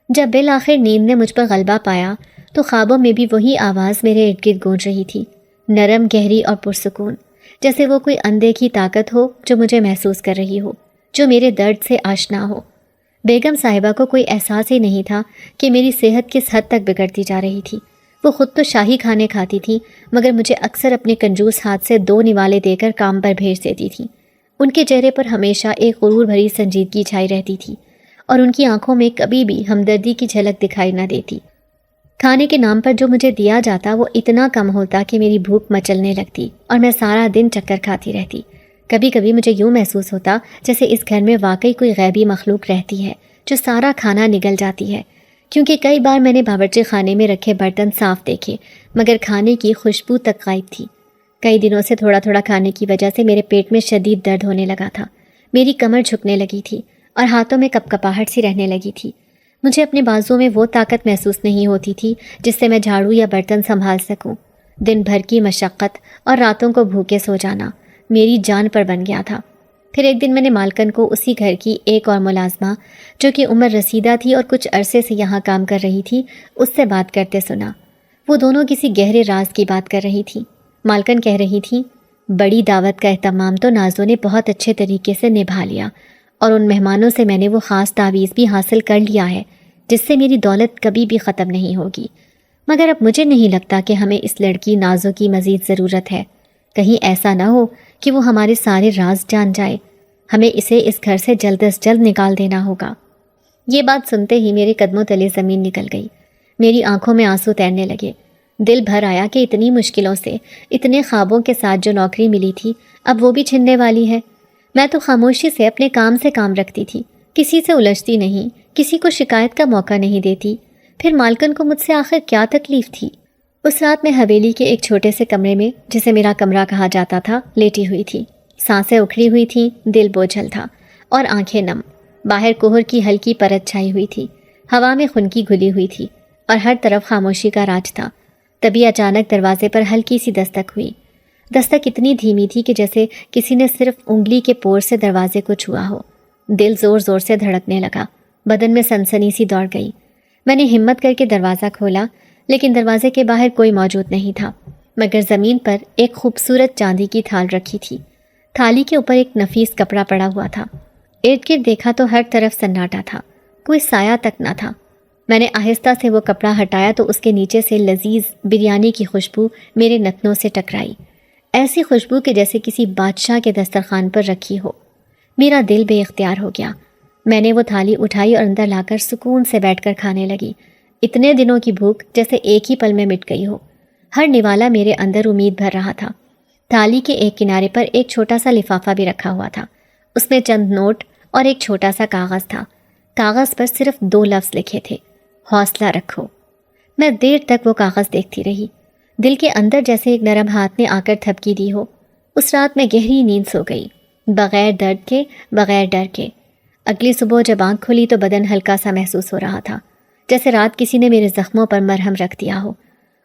Speaker 1: جب بالآخر نیند نے مجھ پر غلبہ پایا تو خوابوں میں بھی وہی آواز میرے ارد گرد گونج رہی تھی، نرم، گہری اور پرسکون، جیسے وہ کوئی اندیکھی طاقت ہو جو مجھے محسوس کر رہی ہو، جو میرے درد سے آشنا ہو۔ بیگم صاحبہ کو کوئی احساس ہی نہیں تھا کہ میری صحت کس حد تک بگڑتی جا رہی تھی۔ وہ خود تو شاہی کھانے کھاتی تھی، مگر مجھے اکثر اپنے کنجوس ہاتھ سے 2 نوالے دے کر کام پر بھیج دیتی تھی۔ ان کے چہرے پر ہمیشہ ایک غرور بھری سنجیدگی چھائی رہتی تھی، اور ان کی آنکھوں میں کبھی بھی ہمدردی کی جھلک دکھائی نہ دیتی۔ کھانے کے نام پر جو مجھے دیا جاتا وہ اتنا کم ہوتا کہ میری بھوک مچلنے لگتی اور میں سارا دن چکر کھاتی رہتی۔ کبھی کبھی مجھے یوں محسوس ہوتا جیسے اس گھر میں واقعی کوئی غیبی مخلوق رہتی ہے جو سارا کھانا نگل جاتی ہے، کیونکہ کئی بار میں نے باورچی خانے میں رکھے برتن صاف دیکھے، مگر کھانے کی خوشبو تک غائب تھی۔ کئی دنوں سے تھوڑا تھوڑا کھانے کی وجہ سے میرے پیٹ میں شدید درد ہونے لگا تھا، میری کمر جھکنے لگی تھی اور ہاتھوں میں کپکپاہٹ سی رہنے لگی تھی۔ مجھے اپنے بازوؤں میں وہ طاقت محسوس نہیں ہوتی تھی جس سے میں جھاڑو یا برتن سنبھال سکوں۔ دن بھر کی مشقت اور راتوں کو بھوکے سو جانا میری جان پر بن گیا تھا۔ پھر ایک دن میں نے مالکن کو اسی گھر کی ایک اور ملازمہ جو کہ عمر رسیدہ تھی اور کچھ عرصے سے یہاں کام کر رہی تھی، اس سے بات کرتے سنا۔ وہ دونوں کسی گہرے راز کی بات کر رہی تھیں۔ مالکن کہہ رہی تھی، بڑی دعوت کا اہتمام تو نازو نے بہت اچھے طریقے سے نبھا لیا، اور ان مہمانوں سے میں نے وہ خاص تعویذ بھی حاصل کر لیا ہے جس سے میری دولت کبھی بھی ختم نہیں ہوگی۔ مگر اب مجھے نہیں لگتا کہ ہمیں اس لڑکی نازو کی مزید ضرورت ہے۔ کہیں ایسا نہ ہو کہ وہ ہمارے سارے راز جان جائے۔ ہمیں اسے اس گھر سے جلد از جلد نکال دینا ہوگا۔ یہ بات سنتے ہی میرے قدموں تلے زمین نکل گئی، میری آنکھوں میں آنسو تیرنے لگے۔ دل بھر آیا کہ اتنی مشکلوں سے، اتنے خوابوں کے ساتھ جو نوکری ملی تھی، اب وہ بھی چھننے والی ہے۔ میں تو خاموشی سے اپنے کام سے کام رکھتی تھی، کسی سے الجھتی نہیں، کسی کو شکایت کا موقع نہیں دیتی۔ پھر مالکن کو مجھ سے آخر کیا تکلیف تھی؟ اس رات میں حویلی کے ایک چھوٹے سے کمرے میں، جسے میرا کمرہ کہا جاتا تھا، لیٹی ہوئی تھی۔ سانسیں اکھڑی ہوئی تھیں، دل بوجھل تھا اور آنکھیں نم۔ باہر کوہر کی ہلکی پرت چھائی ہوئی تھی، ہوا میں خنکی گھلی ہوئی تھی اور ہر طرف خاموشی کا راج تھا۔ تبھی اچانک دروازے پر ہلکی سی دستک ہوئی۔ دستک اتنی دھیمی تھی کہ جیسے کسی نے صرف انگلی کے پور سے دروازے کو چھوا ہو۔ دل زور زور سے دھڑکنے لگا، بدن میں سنسنی سی دوڑ گئی۔ میں نے ہمت کر کے دروازہ کھولا، لیکن دروازے کے باہر کوئی موجود نہیں تھا، مگر زمین پر ایک خوبصورت چاندی کی تھال رکھی تھی۔ تھالی کے اوپر ایک نفیس کپڑا پڑا ہوا تھا۔ ارد گرد دیکھا تو ہر طرف سناٹا تھا، کوئی سایہ تک نہ تھا۔ میں نے آہستہ سے وہ کپڑا ہٹایا تو اس کے نیچے سے لذیذ بریانی کی خوشبو میرے نتنوں سے ٹکرائی، ایسی خوشبو کہ جیسے کسی بادشاہ کے دسترخوان پر رکھی ہو۔ میرا دل بے اختیار ہو گیا۔ میں نے وہ تھالی اٹھائی اور اندر لا کر سکون سے بیٹھ کر کھانے لگی۔ اتنے دنوں کی بھوک جیسے ایک ہی پل میں مٹ گئی ہو۔ ہر نوالا میرے اندر امید بھر رہا تھا۔ تھالی کے ایک کنارے پر ایک چھوٹا سا لفافہ بھی رکھا ہوا تھا، اس میں چند نوٹ اور ایک چھوٹا سا کاغذ تھا۔ کاغذ پر صرف 2 لفظ لکھے تھے، حوصلہ رکھو۔ میں دیر تک وہ کاغذ دیکھتی رہی، دل کے اندر جیسے ایک نرم ہاتھ نے آ کر تھپکی دی ہو۔ اس رات میں گہری نیند سو گئی، بغیر درد کے، بغیر ڈر کے۔ اگلی صبح جب آنکھ کھلی تو بدن ہلکا سا محسوس ہو رہا تھا، جیسے رات کسی نے میرے زخموں پر مرہم رکھ دیا ہو۔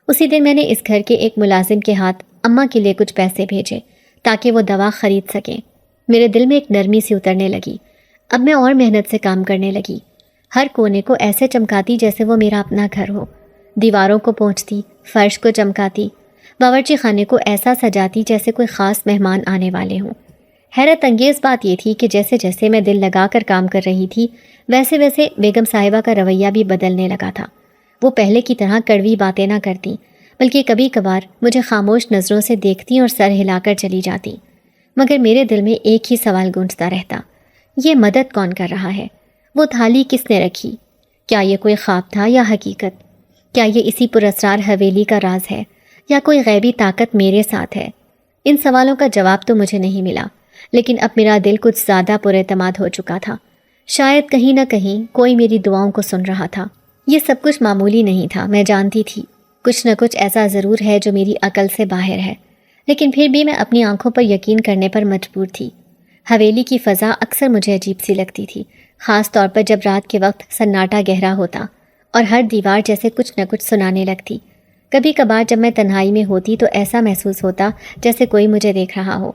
Speaker 1: اسی دن میں نے اس گھر کے ایک ملازم کے ہاتھ اماں کے لیے کچھ پیسے بھیجے تاکہ وہ دوا خرید سکیں۔ میرے دل میں ایک نرمی سی اترنے لگی۔ اب میں اور محنت سے کام کرنے لگی، ہر کونے کو ایسے چمکاتی جیسے وہ میرا اپنا گھر ہو۔ دیواروں کو پونچھتی، فرش کو چمکاتی، باورچی خانے کو ایسا سجاتی جیسے کوئی خاص مہمان آنے والے ہوں۔ حیرت انگیز بات یہ تھی کہ جیسے جیسے میں دل لگا کر کام کر رہی تھی، ویسے ویسے بیگم صاحبہ کا رویہ بھی بدلنے لگا تھا۔ وہ پہلے کی طرح کڑوی باتیں نہ کرتی، بلکہ کبھی کبھار مجھے خاموش نظروں سے دیکھتی اور سر ہلا کر چلی جاتی۔ مگر میرے دل میں ایک ہی سوال گونجتا رہتا، یہ مدد کون کر رہا ہے؟ وہ تھالی کس نے رکھی؟ کیا یہ کوئی خواب تھا یا حقیقت؟ کیا یہ اسی پراسرار حویلی کا راز ہے یا کوئی غیبی طاقت میرے ساتھ ہے؟ ان سوالوں کا جواب تو مجھے نہیں ملا، لیکن اب میرا دل کچھ زیادہ پر اعتماد ہو چکا تھا۔ شاید کہیں نہ کہیں کوئی میری دعاؤں کو سن رہا تھا۔ یہ سب کچھ معمولی نہیں تھا، میں جانتی تھی کچھ نہ کچھ ایسا ضرور ہے جو میری عقل سے باہر ہے، لیکن پھر بھی میں اپنی آنکھوں پر یقین کرنے پر مجبور تھی۔ حویلی کی فضا اکثر مجھے عجیب سی لگتی تھی، خاص طور پر جب رات کے وقت سناٹا گہرا ہوتا اور ہر دیوار جیسے کچھ نہ کچھ سنانے لگتی۔ کبھی کبھار جب میں تنہائی میں ہوتی تو ایسا محسوس ہوتا جیسے کوئی مجھے دیکھ رہا ہو۔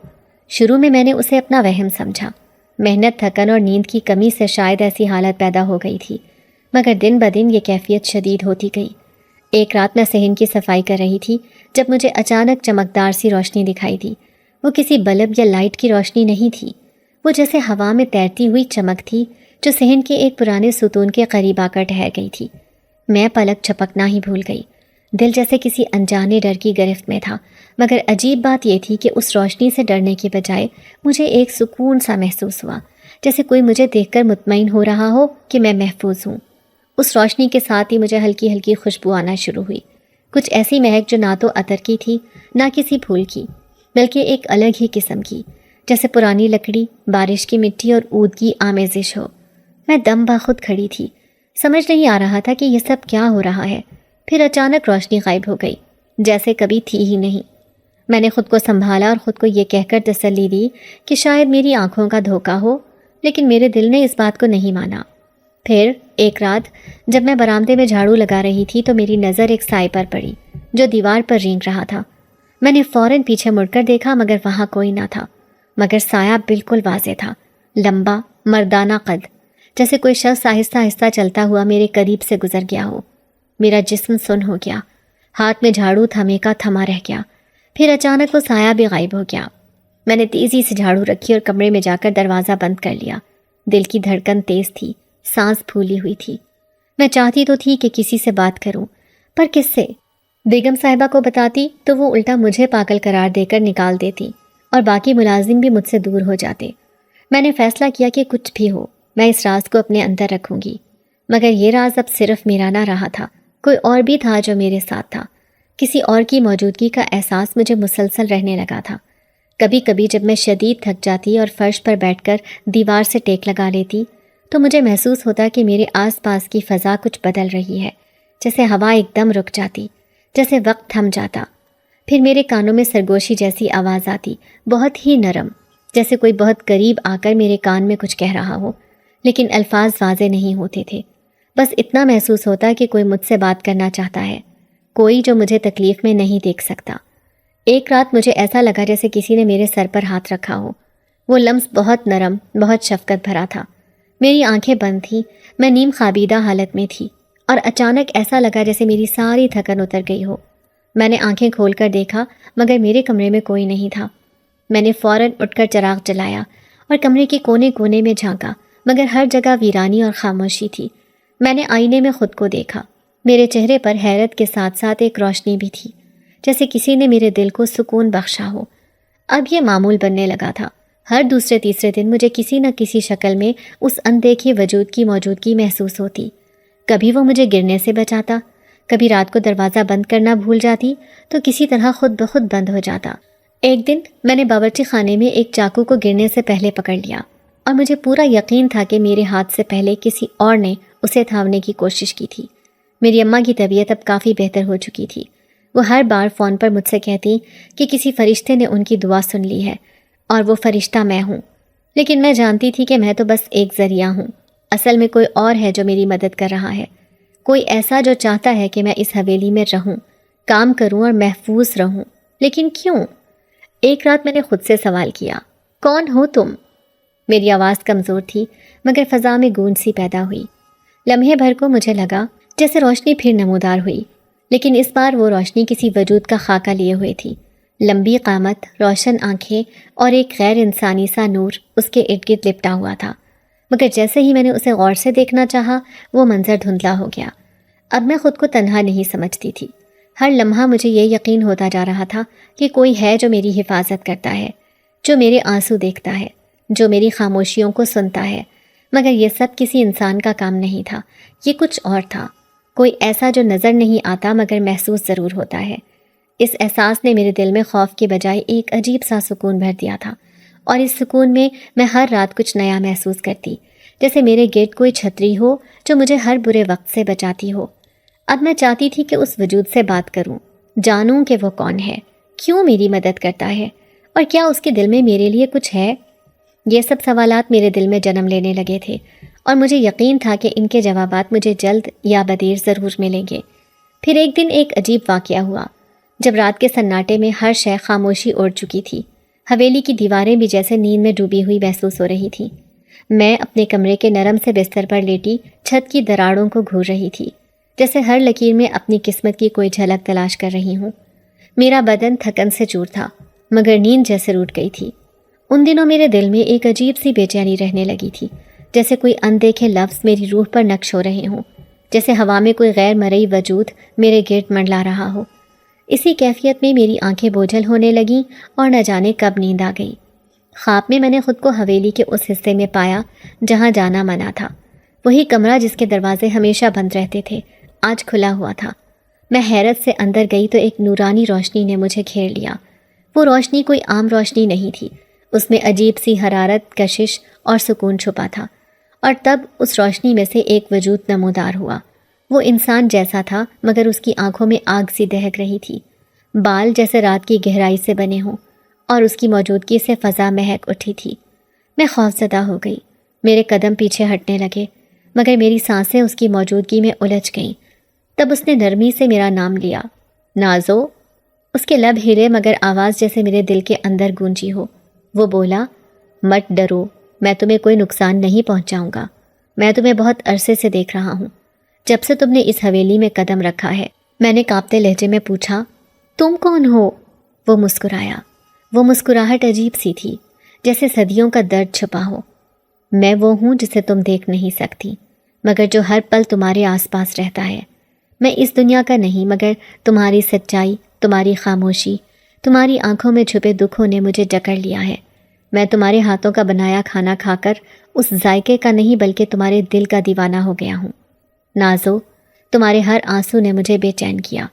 Speaker 1: شروع میں نے اسے اپنا وہم سمجھا، محنت، تھکن اور نیند کی کمی سے شاید ایسی حالت پیدا ہو گئی تھی، مگر دن بدن یہ کیفیت شدید ہوتی گئی۔ ایک رات میں صحن کی صفائی کر رہی تھی جب مجھے اچانک چمکدار سی روشنی دکھائی دی۔ وہ کسی بلب یا لائٹ کی روشنی نہیں تھی، وہ جیسے ہوا میں تیرتی ہوئی چمک تھی جو صحن کے ایک پرانے ستون کے قریب آ کر ٹھہر گئی تھی۔ میں پلک جھپکنا ہی بھول گئی، دل جیسے کسی انجانے ڈر کی گرفت میں تھا، مگر عجیب بات یہ تھی کہ اس روشنی سے ڈرنے کے بجائے مجھے ایک سکون سا محسوس ہوا، جیسے کوئی مجھے دیکھ کر مطمئن ہو رہا ہو کہ میں محفوظ ہوں۔ اس روشنی کے ساتھ ہی مجھے ہلکی ہلکی خوشبو آنا شروع ہوئی، کچھ ایسی مہک جو نہ تو عطر کی تھی نہ کسی پھول کی، بلکہ ایک الگ ہی قسم کی، جیسے پرانی لکڑی، بارش کی مٹی اور عود کی آمیزش ہو۔ میں دم بخود کھڑی تھی، سمجھ نہیں آ رہا تھا کہ یہ سب کیا ہو رہا ہے۔ پھر اچانک روشنی غائب ہو گئی، جیسے کبھی تھی ہی نہیں۔ میں نے خود کو سنبھالا اور خود کو یہ کہہ کر تسلی دی کہ شاید میری آنکھوں کا دھوکہ ہو، لیکن میرے دل نے اس بات کو نہیں مانا۔ پھر ایک رات جب میں برآمدے میں جھاڑو لگا رہی تھی تو میری نظر ایک سائے پر پڑی جو دیوار پر رینگ رہا تھا۔ میں نے فوراً پیچھے مڑ کر دیکھا مگر وہاں کوئی نہ تھا، مگر سایہ بالکل واضح تھا، لمبا، مردانہ قد، جیسے کوئی شخص آہستہ آہستہ چلتا ہوا میرے قریب سے گزر گیا ہو۔ میرا جسم سن ہو گیا، ہاتھ میں جھاڑو تھمے کا تھما رہ گیا۔ پھر اچانک وہ سایہ بھی غائب ہو گیا۔ میں نے تیزی سے جھاڑو رکھی اور کمرے میں جا کر دروازہ بند کر لیا۔ دل کی دھڑکن تیز تھی، سانس پھولی ہوئی تھی۔ میں چاہتی تو تھی کہ کسی سے بات کروں، پر کس سے؟ بیگم صاحبہ کو بتاتی تو وہ الٹا مجھے پاگل قرار دے کر نکال دیتی اور باقی ملازم بھی مجھ سے دور ہو جاتے۔ میں نے فیصلہ کیا کہ کچھ بھی ہو میں اس راز کو اپنے اندر رکھوں گی، مگر یہ راز اب صرف میرا نہ رہا تھا، کوئی اور بھی تھا جو میرے ساتھ تھا۔ کسی اور کی موجودگی کا احساس مجھے مسلسل رہنے لگا تھا۔ کبھی کبھی جب میں شدید تھک جاتی اور فرش پر بیٹھ کر دیوار سے ٹیک لگا لیتی تو مجھے محسوس ہوتا کہ میرے آس پاس کی فضا کچھ بدل رہی ہے، جیسے ہوا ایک دم رک جاتی، جیسے وقت تھم جاتا۔ پھر میرے کانوں میں سرگوشی جیسی آواز آتی، بہت ہی نرم، جیسے کوئی بہت قریب آ کر میرے کان میں کچھ کہہ رہا ہو، لیکن الفاظ واضح نہیں ہوتے تھے۔ بس اتنا محسوس ہوتا کہ کوئی مجھ سے بات کرنا چاہتا ہے، کوئی جو مجھے تکلیف میں نہیں دیکھ سکتا۔ ایک رات مجھے ایسا لگا جیسے کسی نے میرے سر پر ہاتھ رکھا ہو۔ وہ لمس بہت نرم، بہت شفقت بھرا تھا۔ میری آنکھیں بند تھیں، میں نیم خوابیدہ حالت میں تھی، اور اچانک ایسا لگا جیسے میری ساری تھکن اتر گئی ہو۔ میں نے آنکھیں کھول کر دیکھا مگر میرے کمرے میں کوئی نہیں تھا۔ میں نے فوراً اٹھ کر چراغ جلایا اور کمرے کے کونے کونے میں جھانکا، مگر ہر جگہ ویرانی اور خاموشی تھی۔ میں نے آئینے میں خود کو دیکھا۔ میرے چہرے پر حیرت کے ساتھ ساتھ ایک روشنی بھی تھی، جیسے کسی نے میرے دل کو سکون بخشا ہو۔ اب یہ معمول بننے لگا تھا۔ ہر دوسرے تیسرے دن مجھے کسی نہ کسی شکل میں اس اندیکھے وجود کی موجودگی محسوس ہوتی۔ کبھی وہ مجھے گرنے سے بچاتا، کبھی رات کو دروازہ بند کرنا بھول جاتی تو کسی طرح خود بخود بند ہو جاتا۔ ایک دن میں نے باورچی خانے میں ایک چاقو کو گرنے سے پہلے پکڑ لیا، اور مجھے پورا یقین تھا کہ میرے ہاتھ سے پہلے کسی اور نے اسے تھامنے کی کوشش کی تھی۔ میری اماں کی طبیعت اب کافی بہتر ہو چکی تھی۔ وہ ہر بار فون پر مجھ سے کہتی کہ کسی فرشتے نے ان کی دعا سن لی ہے، اور وہ فرشتہ میں ہوں۔ لیکن میں جانتی تھی کہ میں تو بس ایک ذریعہ ہوں۔ اصل میں کوئی اور ہے جو میری مدد کر رہا ہے، کوئی ایسا جو چاہتا ہے کہ میں اس حویلی میں رہوں، کام کروں اور محفوظ رہوں۔ لیکن کیوں؟ ایک رات میں نے خود سے سوال کیا، کون ہو تم؟ میری آواز کمزور تھی مگر فضا میں گونج سی پیدا ہوئی۔ لمحے بھر کو مجھے لگا جیسے روشنی پھر نمودار ہوئی، لیکن اس بار وہ روشنی کسی وجود کا خاکہ لیے ہوئے تھی۔ لمبی قامت، روشن آنکھیں اور ایک غیر انسانی سا نور اس کے ارد گرد لپٹا ہوا تھا، مگر جیسے ہی میں نے اسے غور سے دیکھنا چاہا وہ منظر دھندلا ہو گیا۔ اب میں خود کو تنہا نہیں سمجھتی تھی۔ ہر لمحہ مجھے یہ یقین ہوتا جا رہا تھا کہ کوئی ہے جو میری حفاظت کرتا ہے، جو میرے آنسو دیکھتا ہے، جو میری خاموشیوں کو سنتا ہے۔ مگر یہ سب کسی انسان کا کام نہیں تھا، یہ کچھ اور تھا، کوئی ایسا جو نظر نہیں آتا مگر محسوس ضرور ہوتا ہے۔ اس احساس نے میرے دل میں خوف کے بجائے ایک عجیب سا سکون بھر دیا تھا، اور اس سکون میں ہر رات کچھ نیا محسوس کرتی، جیسے میرے گرد کوئی چھتری ہو جو مجھے ہر برے وقت سے بچاتی ہو۔ اب میں چاہتی تھی کہ اس وجود سے بات کروں، جانوں کہ وہ کون ہے، کیوں میری مدد کرتا ہے، اور کیا اس کے دل میں میرے لیے کچھ ہے۔ یہ سب سوالات میرے دل میں جنم لینے لگے تھے، اور مجھے یقین تھا کہ ان کے جوابات مجھے جلد یا بدیر ضرور ملیں گے۔ پھر ایک دن ایک عجیب واقعہ ہوا، جب رات کے سناٹے میں ہر شے خاموشی اوڑھ چکی تھی۔ حویلی کی دیواریں بھی جیسے نیند میں ڈوبی ہوئی محسوس ہو رہی تھیں۔ میں اپنے کمرے کے نرم سے بستر پر لیٹی چھت کی دراڑوں کو گھور رہی تھی، جیسے ہر لکیر میں اپنی قسمت کی کوئی جھلک تلاش کر رہی ہوں۔ میرا بدن تھکن سے چور تھا، مگر نیند جیسے روٹ گئی تھی۔ ان دنوں میرے دل میں ایک عجیب سی بے چینی رہنے لگی تھی، جیسے کوئی اندیکھے لفظ میری روح پر نقش ہو رہے ہوں، جیسے ہوا میں کوئی غیر مرئی وجود میرے گرد منڈلا رہا ہو۔ اسی کیفیت میں میری آنکھیں بوجھل ہونے لگیں اور نہ جانے کب نیند آ گئی۔ خواب میں میں نے خود کو حویلی کے اس حصے میں پایا جہاں جانا منع تھا۔ وہی کمرہ جس کے دروازے ہمیشہ بند رہتے تھے آج کھلا ہوا تھا۔ میں حیرت سے اندر گئی تو ایک نورانی روشنی نے مجھے گھیر لیا۔ وہ روشنی کوئی عام روشنی نہیں تھی، اس میں عجیب سی حرارت، کشش اور سکون چھپا تھا۔ اور تب اس روشنی میں سے ایک وجود نمودار ہوا۔ وہ انسان جیسا تھا مگر اس کی آنکھوں میں آگ سی دہک رہی تھی، بال جیسے رات کی گہرائی سے بنے ہوں، اور اس کی موجودگی سے فضا مہک اٹھی تھی۔ میں خوفزدہ ہو گئی، میرے قدم پیچھے ہٹنے لگے، مگر میری سانسیں اس کی موجودگی میں الجھ گئیں۔ تب اس نے نرمی سے میرا نام لیا، نازو۔ اس کے لب ہلے مگر آواز جیسے میرے دل کے اندر گونجی ہو۔ وہ بولا، مت ڈرو، میں تمہیں کوئی نقصان نہیں پہنچاؤں گا۔ میں تمہیں بہت عرصے سے دیکھ رہا ہوں، جب سے تم نے اس حویلی میں قدم رکھا ہے۔ میں نے کانپتے لہجے میں پوچھا، تم کون ہو؟ وہ مسکرایا۔ وہ مسکراہٹ عجیب سی تھی، جیسے صدیوں کا درد چھپا ہو۔ میں وہ ہوں جسے تم دیکھ نہیں سکتی، مگر جو ہر پل تمہارے آس پاس رہتا ہے۔ میں اس دنیا کا نہیں، مگر تمہاری سچائی، تمہاری خاموشی، تمہاری آنکھوں میں چھپے دکھوں نے مجھے جکڑ لیا ہے۔ میں تمہارے ہاتھوں کا بنایا کھانا کھا کر اس ذائقے کا نہیں بلکہ تمہارے دل کا دیوانہ ہو گیا ہوں۔ نازو، تمہارے ہر آنسو نے مجھے بے چین کیا،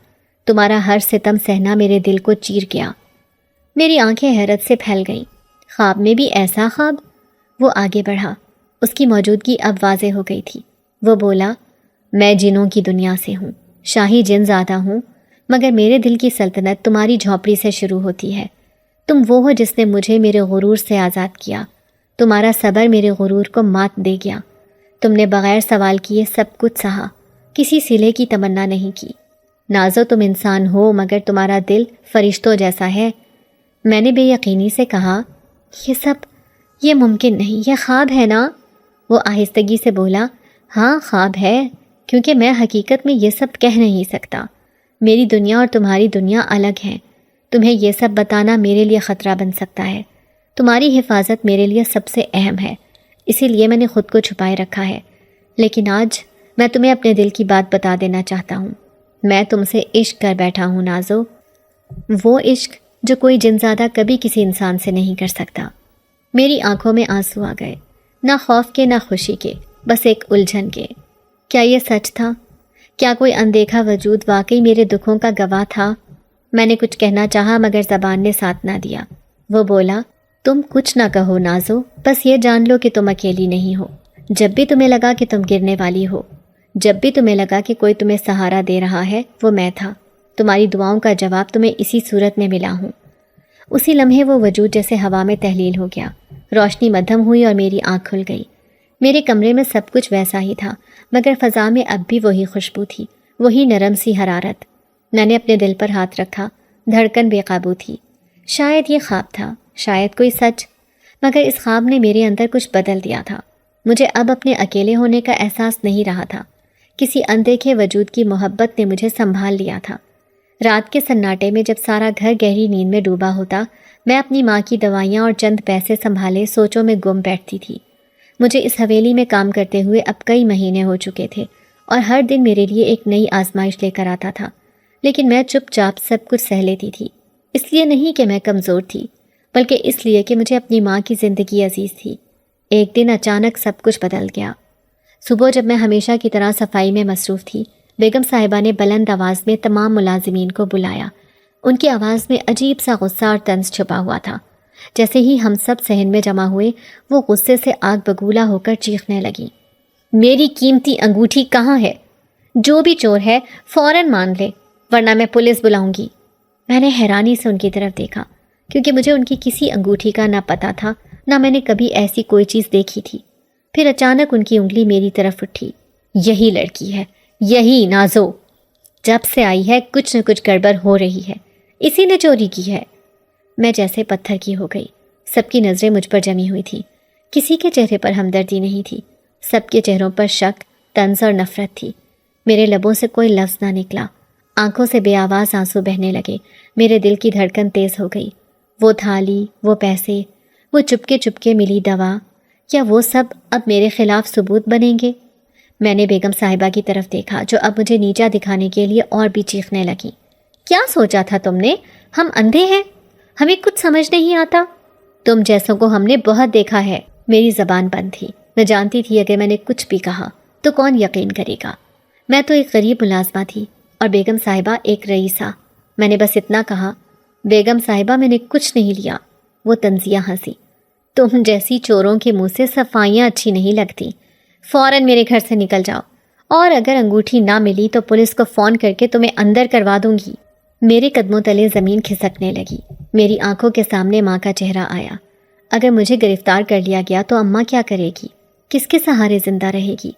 Speaker 1: تمہارا ہر ستم سہنا میرے دل کو چیر گیا۔ میری آنکھیں حیرت سے پھیل گئیں۔ خواب میں بھی ایسا خواب؟ وہ آگے بڑھا، اس کی موجودگی اب واضح ہو گئی تھی۔ وہ بولا، میں جنوں کی دنیا سے ہوں، شاہی جن زادہ ہوں، مگر میرے دل کی سلطنت تمہاری جھونپڑی سے شروع ہوتی ہے۔ تم وہ ہو جس نے مجھے میرے غرور سے آزاد کیا. تمہارا صبر میرے غرور کو مات دے گیا. تم نے بغیر سوال کیے سب کچھ سہا، کسی صلے کی تمنا نہیں کی. نازو تم انسان ہو مگر تمہارا دل فرشتوں جیسا ہے. میں نے بے یقینی سے کہا، یہ ممکن نہیں، یہ خواب ہے نا؟ وہ آہستگی سے بولا، ہاں خواب ہے، کیونکہ میں حقیقت میں یہ سب کہہ نہیں سکتا. میری دنیا اور تمہاری دنیا الگ ہے. تمہیں یہ سب بتانا میرے لیے خطرہ بن سکتا ہے. تمہاری حفاظت میرے لیے سب سے اہم ہے، اسی لیے میں نے خود کو چھپائے رکھا ہے. لیکن آج میں تمہیں اپنے دل کی بات بتا دینا چاہتا ہوں. میں تم سے عشق کر بیٹھا ہوں نازو، وہ عشق جو کوئی جنزادہ کبھی کسی انسان سے نہیں کر سکتا. میری آنکھوں میں آنسو آ گئے، نہ خوف کے نہ خوشی کے، بس ایک الجھن کے. کیا یہ سچ تھا؟ کیا کوئی اندیکھا وجود واقعی میرے دکھوں کا گواہ تھا؟ میں نے کچھ کہنا چاہا مگر زبان نے ساتھ نہ دیا. وہ بولا، تم کچھ نہ کہو نازو، بس یہ جان لو کہ تم اکیلی نہیں ہو. جب بھی تمہیں لگا کہ تم گرنے والی ہو، جب بھی تمہیں لگا کہ کوئی تمہیں سہارا دے رہا ہے، وہ میں تھا. تمہاری دعاؤں کا جواب تمہیں اسی صورت میں ملا ہوں. اسی لمحے وہ وجود جیسے ہوا میں تحلیل ہو گیا. روشنی مدھم ہوئی اور میری آنکھ کھل گئی. میرے کمرے میں سب کچھ ویسا ہی تھا، مگر فضا میں اب بھی وہی خوشبو تھی، وہی نرم سی حرارت. میں نے اپنے دل پر ہاتھ رکھا، دھڑکن بے قابو تھی. شاید یہ خواب تھا، شاید کوئی سچ، مگر اس خواب نے میرے اندر کچھ بدل دیا تھا. مجھے اب اپنے اکیلے ہونے کا احساس نہیں رہا تھا. کسی اندیکھے وجود کی محبت نے مجھے سنبھال لیا تھا. رات کے سناٹے میں جب سارا گھر گہری نیند میں ڈوبا ہوتا، میں اپنی ماں کی دوائیاں اور چند پیسے سنبھالے سوچوں میں گم بیٹھتی تھی. مجھے اس حویلی میں کام کرتے ہوئے اب کئی مہینے ہو چکے تھے اور ہر دن میرے لیے ایک نئی آزمائش لے کر آتا تھا. لیکن میں چپ چاپ سب کچھ سہ لیتی تھی. اس لیے نہیں کہ میں کمزور تھی، بلکہ اس لیے کہ مجھے اپنی ماں کی زندگی عزیز تھی. ایک دن اچانک سب کچھ بدل گیا. صبح جب میں ہمیشہ کی طرح صفائی میں مصروف تھی، بیگم صاحبہ نے بلند آواز میں تمام ملازمین کو بلایا. ان کی آواز میں عجیب سا غصہ اور طنز چھپا ہوا تھا. جیسے ہی ہم سب صحن میں جمع ہوئے، وہ غصے سے آگ بگولا ہو کر چیخنے لگی، میری قیمتی انگوٹھی کہاں ہے؟ جو بھی چور ہے فوراً مان لے، ورنہ میں پولیس بلاؤں گی. میں نے حیرانی سے ان کی طرف دیکھا، کیونکہ مجھے ان کی کسی انگوٹھی کا نہ پتہ تھا، نہ میں نے کبھی ایسی کوئی چیز دیکھی تھی. پھر اچانک ان کی انگلی میری طرف اٹھی. یہی لڑکی ہے، یہی نازو. جب سے آئی ہے کچھ نہ کچھ گڑبڑ ہو رہی ہے، اسی نے چوری کی ہے. میں جیسے پتھر کی ہو گئی. سب کی نظریں مجھ پر جمی ہوئی تھیں. کسی کے چہرے پر ہمدردی نہیں تھی، سب کے چہروں پر شک، طنز اور نفرت تھی. میرے لبوں سے کوئی لفظ نہ نکلا، آنکھوں سے بے آواز آنسو بہنے لگے. میرے دل کی دھڑکن تیز ہو گئی. وہ تھالی، وہ پیسے، وہ چپکے چپکے ملی دوا، کیا وہ سب اب میرے خلاف ثبوت بنیں گے؟ میں نے بیگم صاحبہ کی طرف دیکھا، جو اب مجھے نیچا دکھانے کے لیے اور بھی چیخنے لگیں. کیا سوچا تھا تم نے؟ ہم اندھے ہیں؟ ہمیں کچھ سمجھ نہیں آتا؟ تم جیسوں کو ہم نے بہت دیکھا ہے. میری زبان بند تھی. میں جانتی تھی اگر میں نے کچھ بھی کہا تو کون یقین کرے گا. میں تو ایک غریب ملازمہ تھی اور بیگم صاحبہ ایک رئیسہ. میں نے بس اتنا کہا، بیگم صاحبہ میں نے کچھ نہیں لیا. وہ طنزیہ ہنسی. تم جیسی چوروں کے منہ سے صفائیاں اچھی نہیں لگتی. فوراً میرے گھر سے نکل جاؤ، اور اگر انگوٹھی نہ ملی تو پولیس کو فون کر کے تمہیں اندر کروا دوں گی. میرے قدموں تلے زمین کھسکنے لگی. میری آنکھوں کے سامنے ماں کا چہرہ آیا. اگر مجھے گرفتار کر لیا گیا تو اماں کیا کرے گی؟ کس کے سہارے زندہ رہے گی؟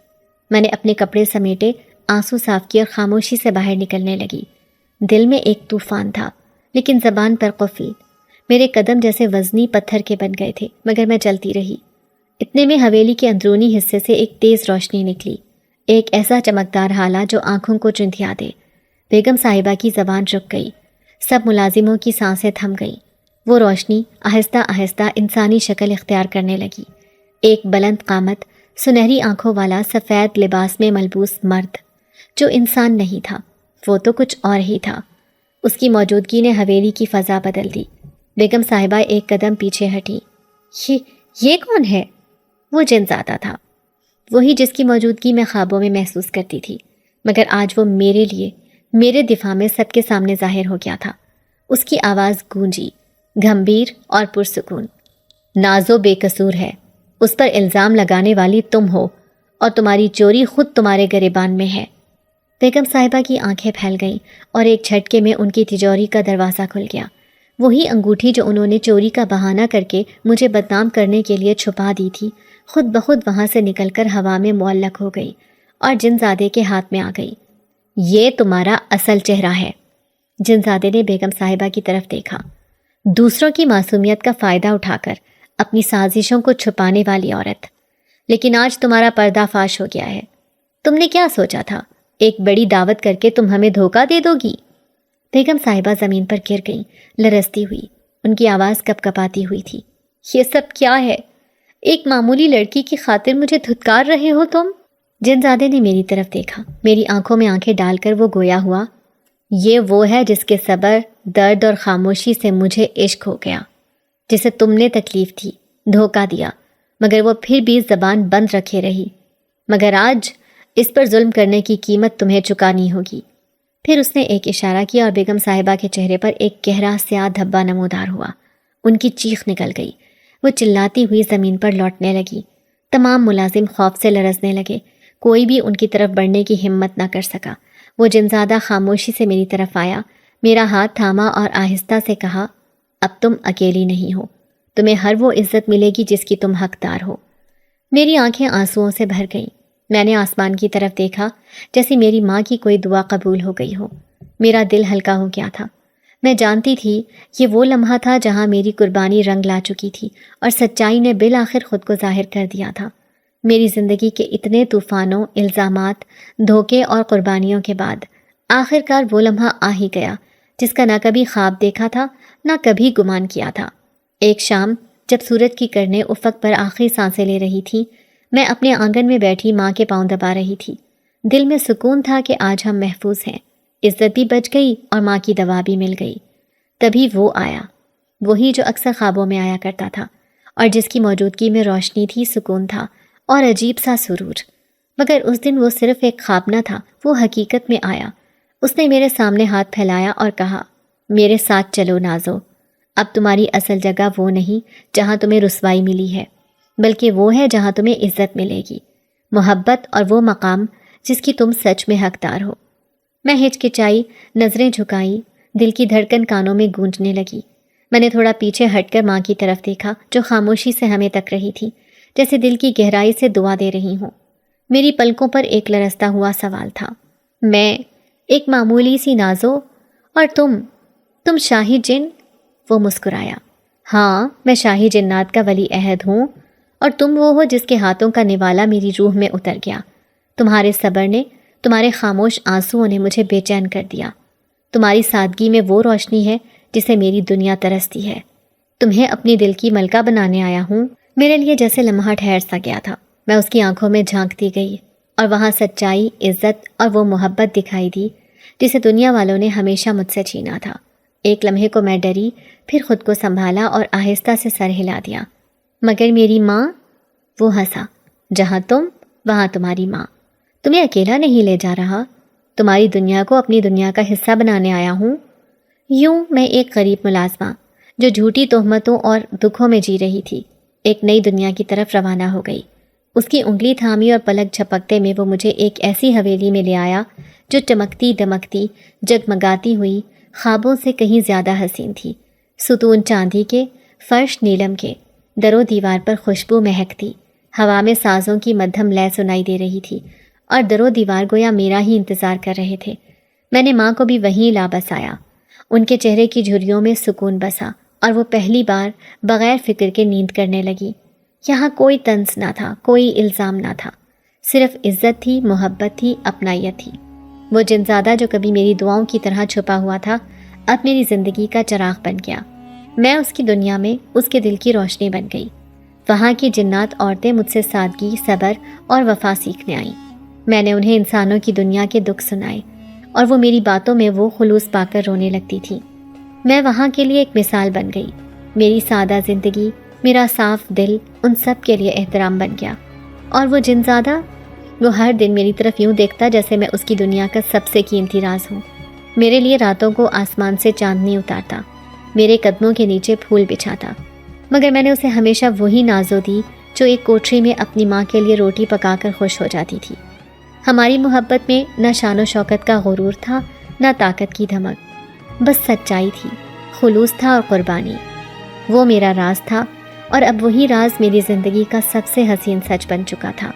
Speaker 1: میں نے اپنے کپڑے سمیٹے، آنسو صاف کیے اور خاموشی سے باہر نکلنے لگی. دل میں ایک طوفان تھا، لیکن زبان پر قفل. میرے قدم جیسے وزنی پتھر کے بن گئے تھے، مگر میں چلتی رہی. اتنے میں حویلی کے اندرونی حصے سے ایک تیز روشنی نکلی، ایک ایسا چمکدار حالہ جو آنکھوں کو چندھیا دے. بیگم صاحبہ کی زبان رک گئی. سب ملازموں کی سانسیں تھم گئیں. وہ روشنی آہستہ آہستہ انسانی شکل اختیار کرنے لگی. ایک بلند قامت، سنہری آنکھوں والا سفید لباس میں ملبوس مرد، جو انسان نہیں تھا، وہ تو کچھ اور ہی تھا. اس کی موجودگی نے حویلی کی فضا بدل دی. بیگم صاحبہ ایک قدم پیچھے ہٹی. یہ کون ہے؟ وہ جنزادہ تھا، وہی جس کی موجودگی میں خوابوں میں محسوس کرتی تھی، مگر آج وہ میرے لیے، میرے دفاع میں سب کے سامنے ظاہر ہو گیا تھا. اس کی آواز گونجی، گھمبیر اور پرسکون. نازو بے قصور ہے، اس پر الزام لگانے والی تم ہو، اور تمہاری چوری خود تمہارے گریبان میں ہے. بیگم صاحبہ کی آنکھیں پھیل گئیں اور ایک جھٹکے میں ان کی تجوری کا دروازہ کھل گیا. وہی انگوٹھی جو انہوں نے چوری کا بہانہ کر کے مجھے بدنام کرنے کے لیے چھپا دی تھی، خود بخود وہاں سے نکل کر ہوا میں معلق ہو گئی اور جنزادے کے ہاتھ میں آ گئی۔ یہ تمہارا اصل چہرہ ہے۔ جنزادے نے بیگم صاحبہ کی طرف دیکھا۔ دوسروں کی معصومیت کا فائدہ اٹھا کر اپنی سازشوں کو چھپانے والی عورت، لیکن آج تمہارا پردہ فاش ہو گیا ہے۔ تم نے کیا سوچا تھا؟ ایک بڑی دعوت کر کے تم ہمیں دھوکہ دے دو گی؟ بیگم صاحبہ زمین پر گر گئیں، لرزتی ہوئی۔ ان کی آواز کپ کپاتی ہوئی تھی۔ یہ سب کیا ہے؟ ایک معمولی لڑکی کی خاطر مجھے دھتکار رہے ہو تم؟ جنزادے نے میری طرف دیکھا، میری آنکھوں میں آنکھیں ڈال کر وہ گویا ہوا، یہ وہ ہے جس کے صبر، درد اور خاموشی سے مجھے عشق ہو گیا، جسے تم نے تکلیف دی، دھوکہ دیا، مگر وہ پھر بھی زبان بند رکھے رہی۔ مگر آج اس پر ظلم کرنے کی قیمت تمہیں چکانی ہوگی۔ پھر اس نے ایک اشارہ کیا اور بیگم صاحبہ کے چہرے پر ایک گہرا سیاہ دھبا نمودار ہوا۔ ان کی چیخ نکل گئی، وہ چلاتی ہوئی زمین پر لوٹنے لگی۔ تمام ملازم خوف سے لرزنے لگے، کوئی بھی ان کی طرف بڑھنے کی ہمت نہ کر سکا۔ وہ جنزادہ خاموشی سے میری طرف آیا، میرا ہاتھ تھاما اور آہستہ سے کہا، اب تم اکیلی نہیں ہو، تمہیں ہر وہ عزت ملے گی جس کی تم حقدار ہو۔ میری آنکھیں آنسوؤں سے بھر گئیں۔ میں نے آسمان کی طرف دیکھا، جیسے میری ماں کی کوئی دعا قبول ہو گئی ہو۔ میرا دل ہلکا ہو گیا تھا۔ میں جانتی تھی یہ وہ لمحہ تھا جہاں میری قربانی رنگ لا چکی تھی اور سچائی نے بالآخر خود کو ظاہر کر دیا تھا۔ میری زندگی کے اتنے طوفانوں، الزامات، دھوکے اور قربانیوں کے بعد آخرکار وہ لمحہ آ ہی گیا جس کا نہ کبھی خواب دیکھا تھا، نہ کبھی گمان کیا تھا۔ ایک شام جب سورج کی کرنیں افق پر آخری سانسیں لے رہی تھی، میں اپنے آنگن میں بیٹھی ماں کے پاؤں دبا رہی تھی۔ دل میں سکون تھا کہ آج ہم محفوظ ہیں، عزت بھی بچ گئی اور ماں کی دوا بھی مل گئی۔ تبھی وہ آیا، وہی جو اکثر خوابوں میں آیا کرتا تھا اور جس کی موجودگی میں روشنی تھی، سکون تھا اور عجیب سا سرور۔ مگر اس دن وہ صرف ایک خواب نہ تھا، وہ حقیقت میں آیا۔ اس نے میرے سامنے ہاتھ پھیلایا اور کہا، میرے ساتھ چلو نازو، اب تمہاری اصل جگہ وہ نہیں جہاں تمہیں رسوائی ملی ہے، بلکہ وہ ہے جہاں تمہیں عزت ملے گی، محبت اور وہ مقام جس کی تم سچ میں حقدار ہو۔ میں ہچکچائی، نظریں جھکائی، دل کی دھڑکن کانوں میں گونجنے لگی۔ میں نے تھوڑا پیچھے ہٹ کر ماں کی طرف دیکھا جو خاموشی سے ہمیں تک رہی تھی، جیسے دل کی گہرائی سے دعا دے رہی ہوں۔ میری پلکوں پر ایک لرزتا ہوا سوال تھا، میں ایک معمولی سی نازو، اور تم شاہی جن؟ وہ مسکرایا، ہاں میں شاہی جنات کا ولی عہد ہوں، اور تم وہ ہو جس کے ہاتھوں کا نوالا میری روح میں اتر گیا۔ تمہارے صبر نے، تمہارے خاموش آنسوؤں نے مجھے بے چین کر دیا۔ تمہاری سادگی میں وہ روشنی ہے جسے میری دنیا ترستی ہے۔ تمہیں اپنی دل کی ملکہ بنانے آیا ہوں۔ میرے لیے جیسے لمحہ ٹھہر سا گیا تھا۔ میں اس کی آنکھوں میں جھانکتی گئی اور وہاں سچائی، عزت اور وہ محبت دکھائی دی جسے دنیا والوں نے ہمیشہ مجھ سے چھینا تھا۔ ایک لمحے کو میں ڈری، پھر خود کو سنبھالا اور آہستہ سے سر ہلا دیا۔ مگر میری ماں؟ وہ ہنسا، جہاں تم وہاں تمہاری ماں۔ تمہیں اکیلا نہیں لے جا رہا، تمہاری دنیا کو اپنی دنیا کا حصہ بنانے آیا ہوں۔ یوں میں ایک غریب ملازمہ جو جھوٹی تہمتوں اور دکھوں میں جی رہی تھی، ایک نئی دنیا کی طرف روانہ ہو گئی۔ اس کی انگلی تھامی اور پلک جھپکتے میں وہ مجھے ایک ایسی حویلی میں لے آیا جو چمکتی دمکتی، جگمگاتی ہوئی، خوابوں سے کہیں زیادہ حسین تھی۔ ستون چاندی کے، فرش نیلم کے، در و دیوار پر خوشبو مہکتی، ہوا میں سازوں کی مدھم لے سنائی دے رہی تھی، اور در و دیوار گویا میرا ہی انتظار کر رہے تھے۔ میں نے ماں کو بھی وہیں لا بسایا۔ ان کے چہرے کی جھریوں میں سکون بسا اور وہ پہلی بار بغیر فکر کے نیند کرنے لگی۔ یہاں کوئی طنز نہ تھا، کوئی الزام نہ تھا، صرف عزت تھی، محبت تھی، اپنائیت تھی۔ وہ جنزادہ جو کبھی میری دعاؤں کی طرح چھپا ہوا تھا، اب میری زندگی کا چراغ بن گیا۔ میں اس کی دنیا میں اس کے دل کی روشنی بن گئی۔ وہاں کی جنات عورتیں مجھ سے سادگی، صبر اور وفا سیکھنے آئیں۔ میں نے انہیں انسانوں کی دنیا کے دکھ سنائے اور وہ میری باتوں میں وہ خلوص پا کر رونے لگتی تھی۔ میں وہاں کے لیے ایک مثال بن گئی۔ میری سادہ زندگی، میرا صاف دل ان سب کے لیے احترام بن گیا۔ اور وہ جنزادہ، وہ ہر دن میری طرف یوں دیکھتا جیسے میں اس کی دنیا کا سب سے قیمتی راز ہوں۔ میرے لیے راتوں کو آسمان سے چاندنی اتارتا، میرے قدموں کے نیچے پھول بچھاتا۔ مگر میں نے اسے ہمیشہ وہی نازو دی جو ایک کوٹری میں اپنی ماں کے لیے روٹی پکا کر خوش ہو جاتی تھی۔ ہماری محبت میں نہ شان و شوکت کا غرور تھا، نہ طاقت کی دھمک، بس سچائی تھی، خلوص تھا اور قربانی۔ وہ میرا راز تھا اور اب وہی راز میری زندگی کا سب سے حسین سچ بن چکا تھا۔